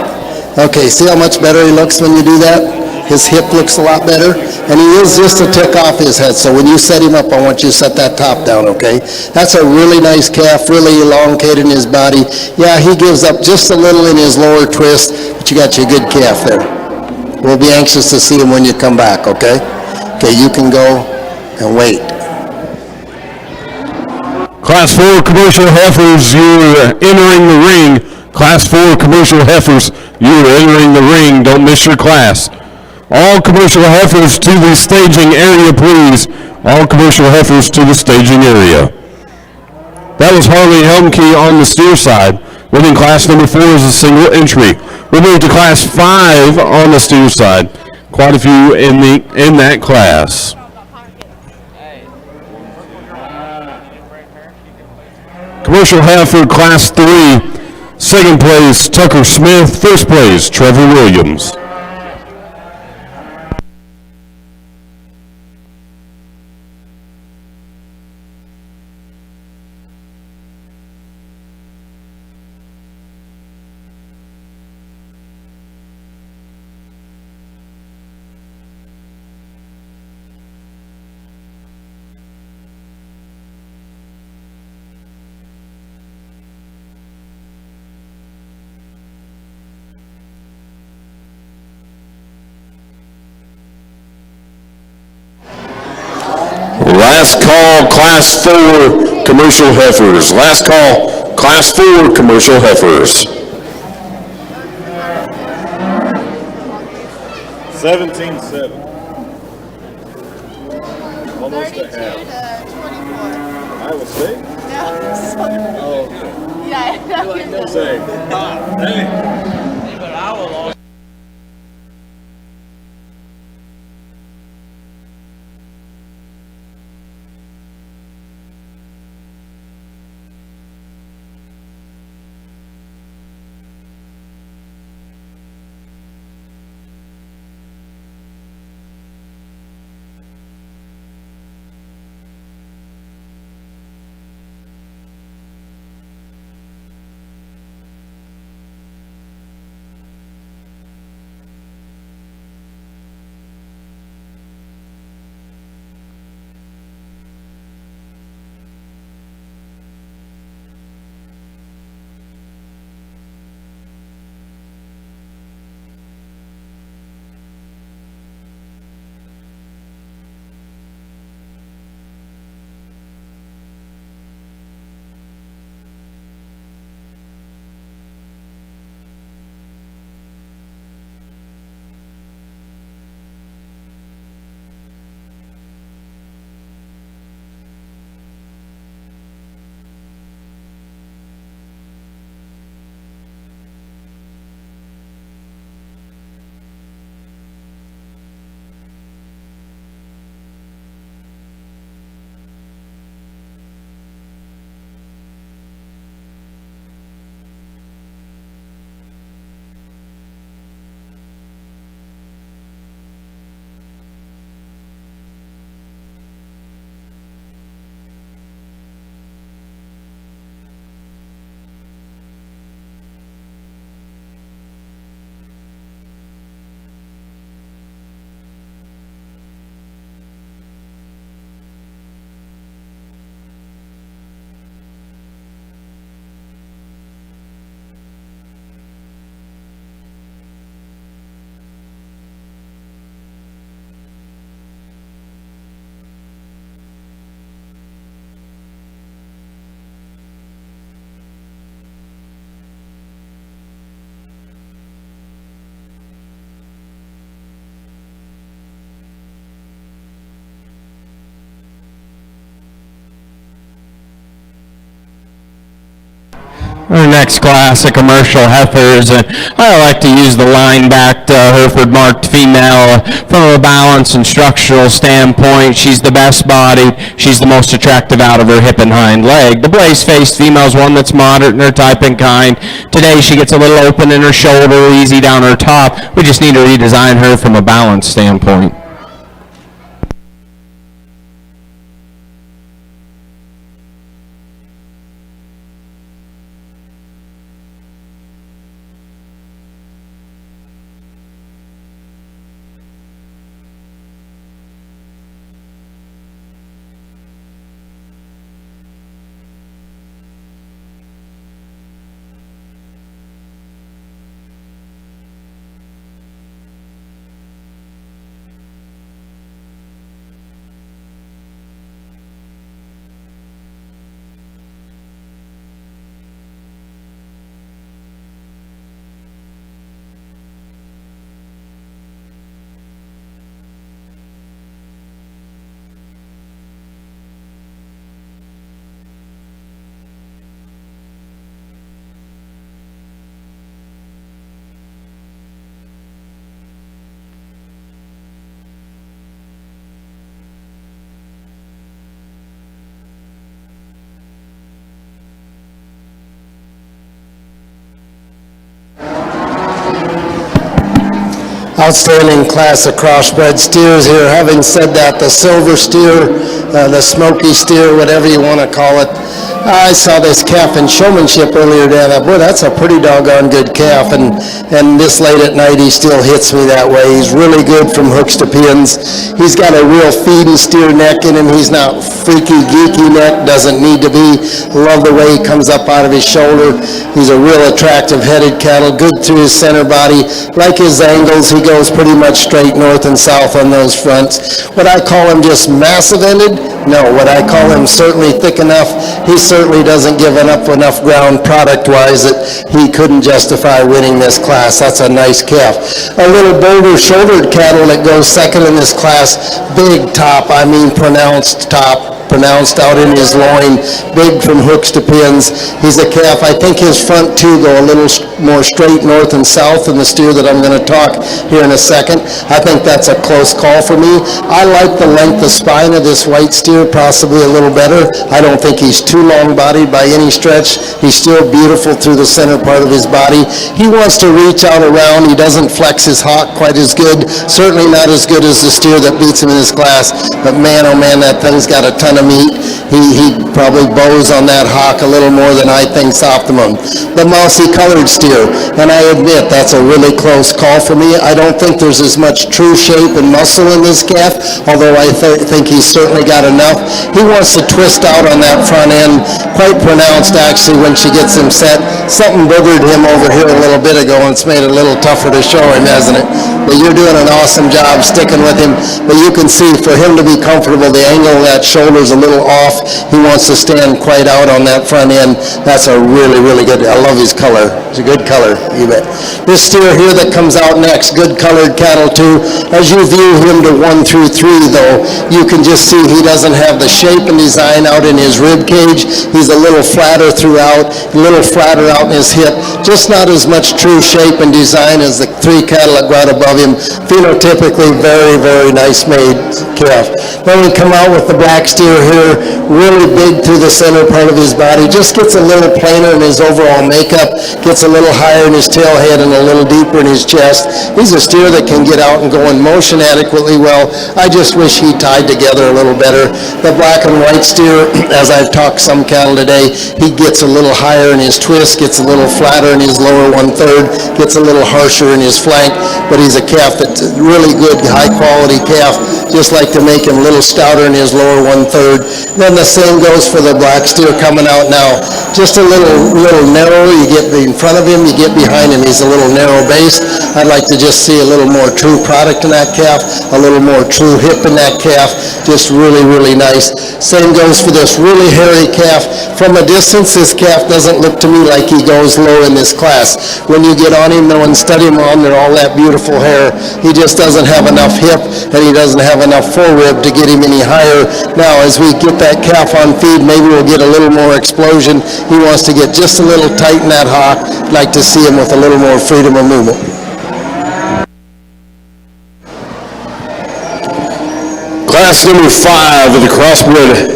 Okay, see how much better he looks when you do that? His hip looks a lot better. And he is just a tick off his head, so when you set him up, I want you to set that top down, okay? That's a really nice calf, really elongated in his body. Yeah, he gives up just a little in his lower twist, but you got your good calf there. We'll be anxious to see him when you come back, okay? Okay, you can go and wait. Class 4 commercial heifers, you're entering the ring. Class 4 commercial heifers, you're entering the ring. Don't miss your class. All commercial heifers to the staging area, please. All commercial heifers to the staging area. That was Harley Helmke on the steer side. Winning class number 4 is a single entry. We'll move to class 5 on the steer side. Quite a few in that class. Commercial heifer class 3. Second place, Tucker Smith. First place, Trevor Williams. Last call, class 4 commercial heifers. Last call, class 4 commercial heifers. 17-7. Almost a half. 32-24. Iowa State? No. Oh, okay. Yeah. Say, dang. But I will always Our next class of commercial heifers, and I like to use the line-backed Hereford marked female from a balance and structural standpoint. She's the best bodied. She's the most attractive out of her hip and hind leg. The blaze-faced female is one that's moderate in her type and kind. Today she gets a little open in her shoulder, easy down her top. We just need to redesign her from a balance standpoint. Outstanding class of crossbred steers here. Having said that, the silver steer, the smoky steer, whatever you want to call it, I saw this calf in showmanship earlier today. I thought, boy, that's a pretty doggone good calf, and this late at night he still hits me that way. He's really good from hooks to pins. He's got a real feed and steer neck in him. He's not freaky, geeky neck, doesn't need to be. Love the way he comes up out of his shoulder. He's a real attractive headed cattle, good through his center body. Like his angles, he goes pretty much straight north and south on those fronts. Would I call him just massive-ended? No. Would I call him certainly thick enough? He certainly doesn't give up enough ground product-wise that he couldn't justify winning this class. That's a nice calf. A little bolder-shouldered cattle that goes second in this class, big top, I mean pronounced top, pronounced out in his loin, big from hooks to pins. He's a calf. I think his front two go a little more straight north and south than the steer that I'm going to talk here in a second. I think that's a close call for me. I like the length of spine of this white steer possibly a little better. I don't think he's too long-bodied by any stretch. He's still beautiful through the center part of his body. He wants to reach out around. He doesn't flex his hock quite as good. Certainly not as good as the steer that beats him in this class. But man, oh man, that thing's got a ton of meat. He probably bows on that hock a little more than I think's optimum. The mousy colored steer, and I admit that's a really close call for me. I don't think there's as much true shape and muscle in this calf, although I think he's certainly got enough. He wants to twist out on that front end, quite pronounced actually when she gets him set. Something boogered him over here a little bit ago, and it's made it a little tougher to show him, hasn't it? But you're doing an awesome job sticking with him. But you can see for him to be comfortable, the angle of that shoulder's a little off. He wants to stand quite out on that front end. That's a really, really good, I love his color. It's a good color, you bet. This steer here that comes out next, good colored cattle too. As you view him to 1 through 3 though, you can just see he doesn't have the shape and design out in his rib cage. He's a little flatter throughout, a little flatter out in his hip. Just not as much true shape and design as the 3 cattle that go out above him. Phenotypically very, very nice made calf. Then we come out with the black steer here, really big through the center part of his body. Just gets a little plainer in his overall makeup, gets a little higher in his tail head and a little deeper in his chest. He's a steer that can get out and go in motion adequately well. I just wish he tied together a little better. The black and white steer, as I've talked some cattle today, he gets a little higher in his twist, gets a little flatter in his lower 1/3, gets a little harsher in his flank, but he's a calf that's a really good, high-quality calf. Just like to make him a little stouter in his lower 1/3. Then the same goes for the black steer coming out now. Just a little narrow. You get in front of him, you get behind him. He's a little narrow-based. I'd like to just see a little more true product in that calf, a little more true hip in that calf. Just really, really nice. Same goes for this really hairy calf. From a distance, this calf doesn't look to me like he goes low in this class. When you get on him, though, and study him on, they're all that beautiful hair. He just doesn't have enough hip, and he doesn't have enough forerib to get him any higher. Now, as as we get that calf on feed, maybe we'll get a little more explosion. He wants to get just a little tight in that hock. I'd like to see him with a little more freedom of movement. Class number 5 of the Crossbred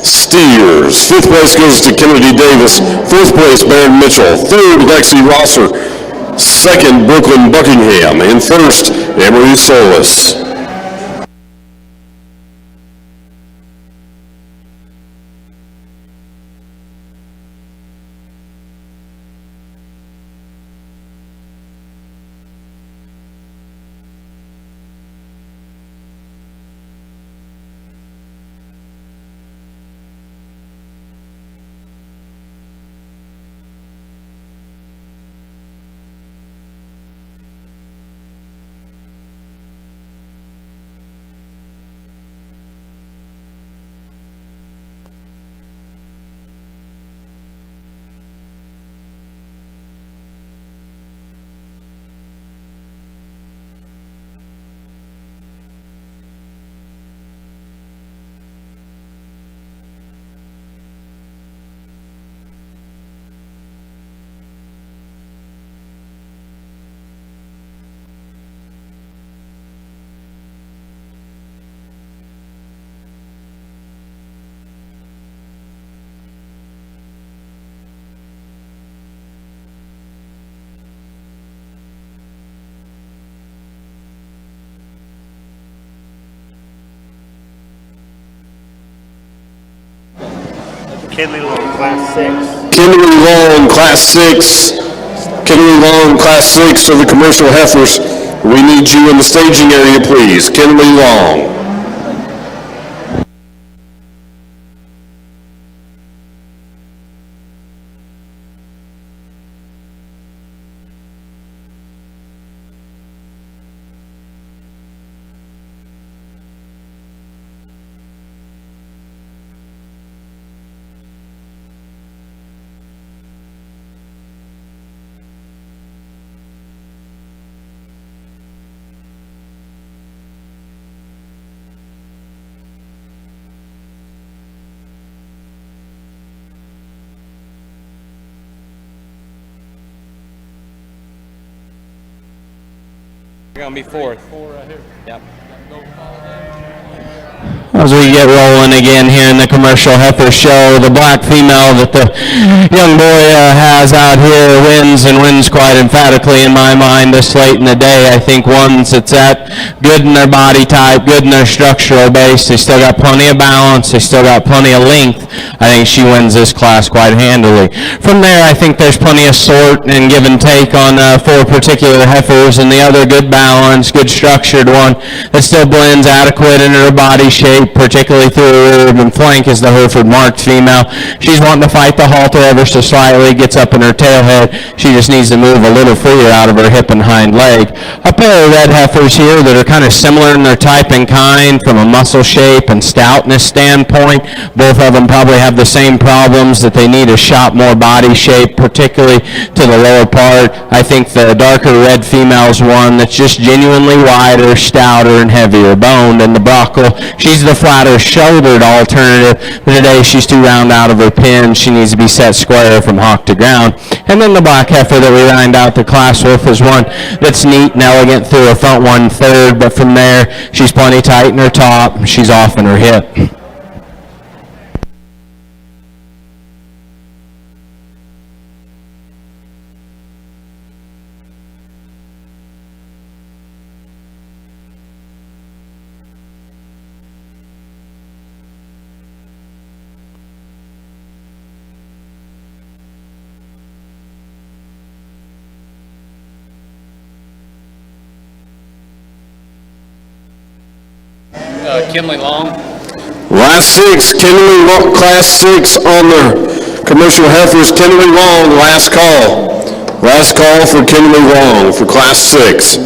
Steers. 5th place goes to Kennedy Davis. 4th place, Baron Mitchell. 3rd, Lexi Rosser. 2nd, Brooklyn Buckingham. And 1st, Emery Solis. Kinley Long, Class 6. Kimberly Long, Class 6. Kimberly Long, Class 6 of the commercial heifers. We need you in the staging area, please. Kimberly Long. Gonna be 4th. Yep. As we get rolling again here in the commercial heifer show, the black female that the young boy has out here wins, and wins quite emphatically in my mind this late in the day. I think ones that's at good in their body type, good in their structural base. They still got plenty of balance. They still got plenty of length. I think she wins this class quite handily. From there, I think there's plenty of sort and give and take on 4 particular heifers, and the other good balance, good structured one that still blends adequate in her body shape, particularly through her rear and flank, is the Hereford marked female. She's wanting to fight the halter ever so slightly, gets up in her tail head. She just needs to move a little freer out of her hip and hind leg. A pair of red heifers here that are kind of similar in their type and kind from a muscle shape and stoutness standpoint. Both of them probably have the same problems, that they need a shot more body shape, particularly to the lower part. I think the darker red female's one that's just genuinely wider, stouter, and heavier boned. And the Brockle, she's the flatter shouldered alternative, but today she's too round out of her pin. She needs to be set square from hock to ground. And then the black heifer that we lined out the class with is one that's neat and elegant through her front 1/3, but from there she's plenty tight in her top, she's off in her hip. Kinley Long. Last 6, Kimberly Long, Class 6 on the commercial heifers. Kimberly Long, last call. Last call for Kimberly Long for Class 6.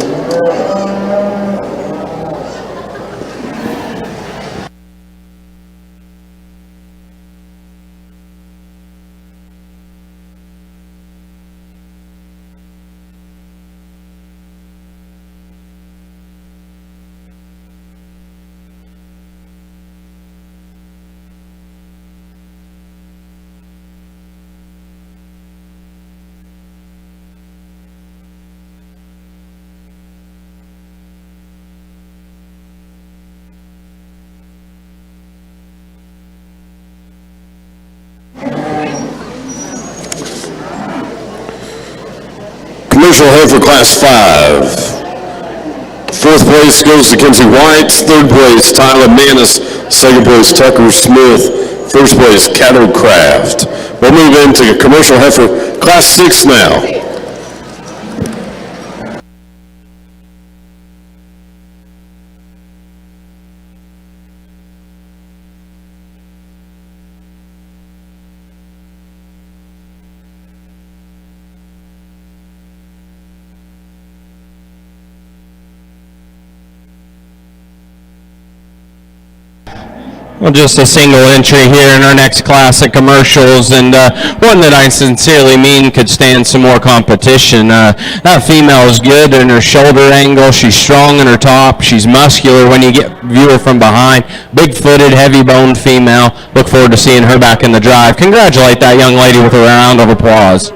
Commercial Heifer Class 5. Fourth place goes to Kenzie White. Third place, Tyler Manis. Second place, Tucker Smith. First place, Cattle Craft. We'll move into Commercial Heifer Class 6 now. Well, just a single entry here in our next classic commercials, and one that I sincerely mean could stand some more competition. That female is good in her shoulder angle. She's strong in her top. She's muscular when you view her from behind. Big-footed, heavy-boned female. Look forward to seeing her back in the drive. Congratulate that young lady with a round of applause.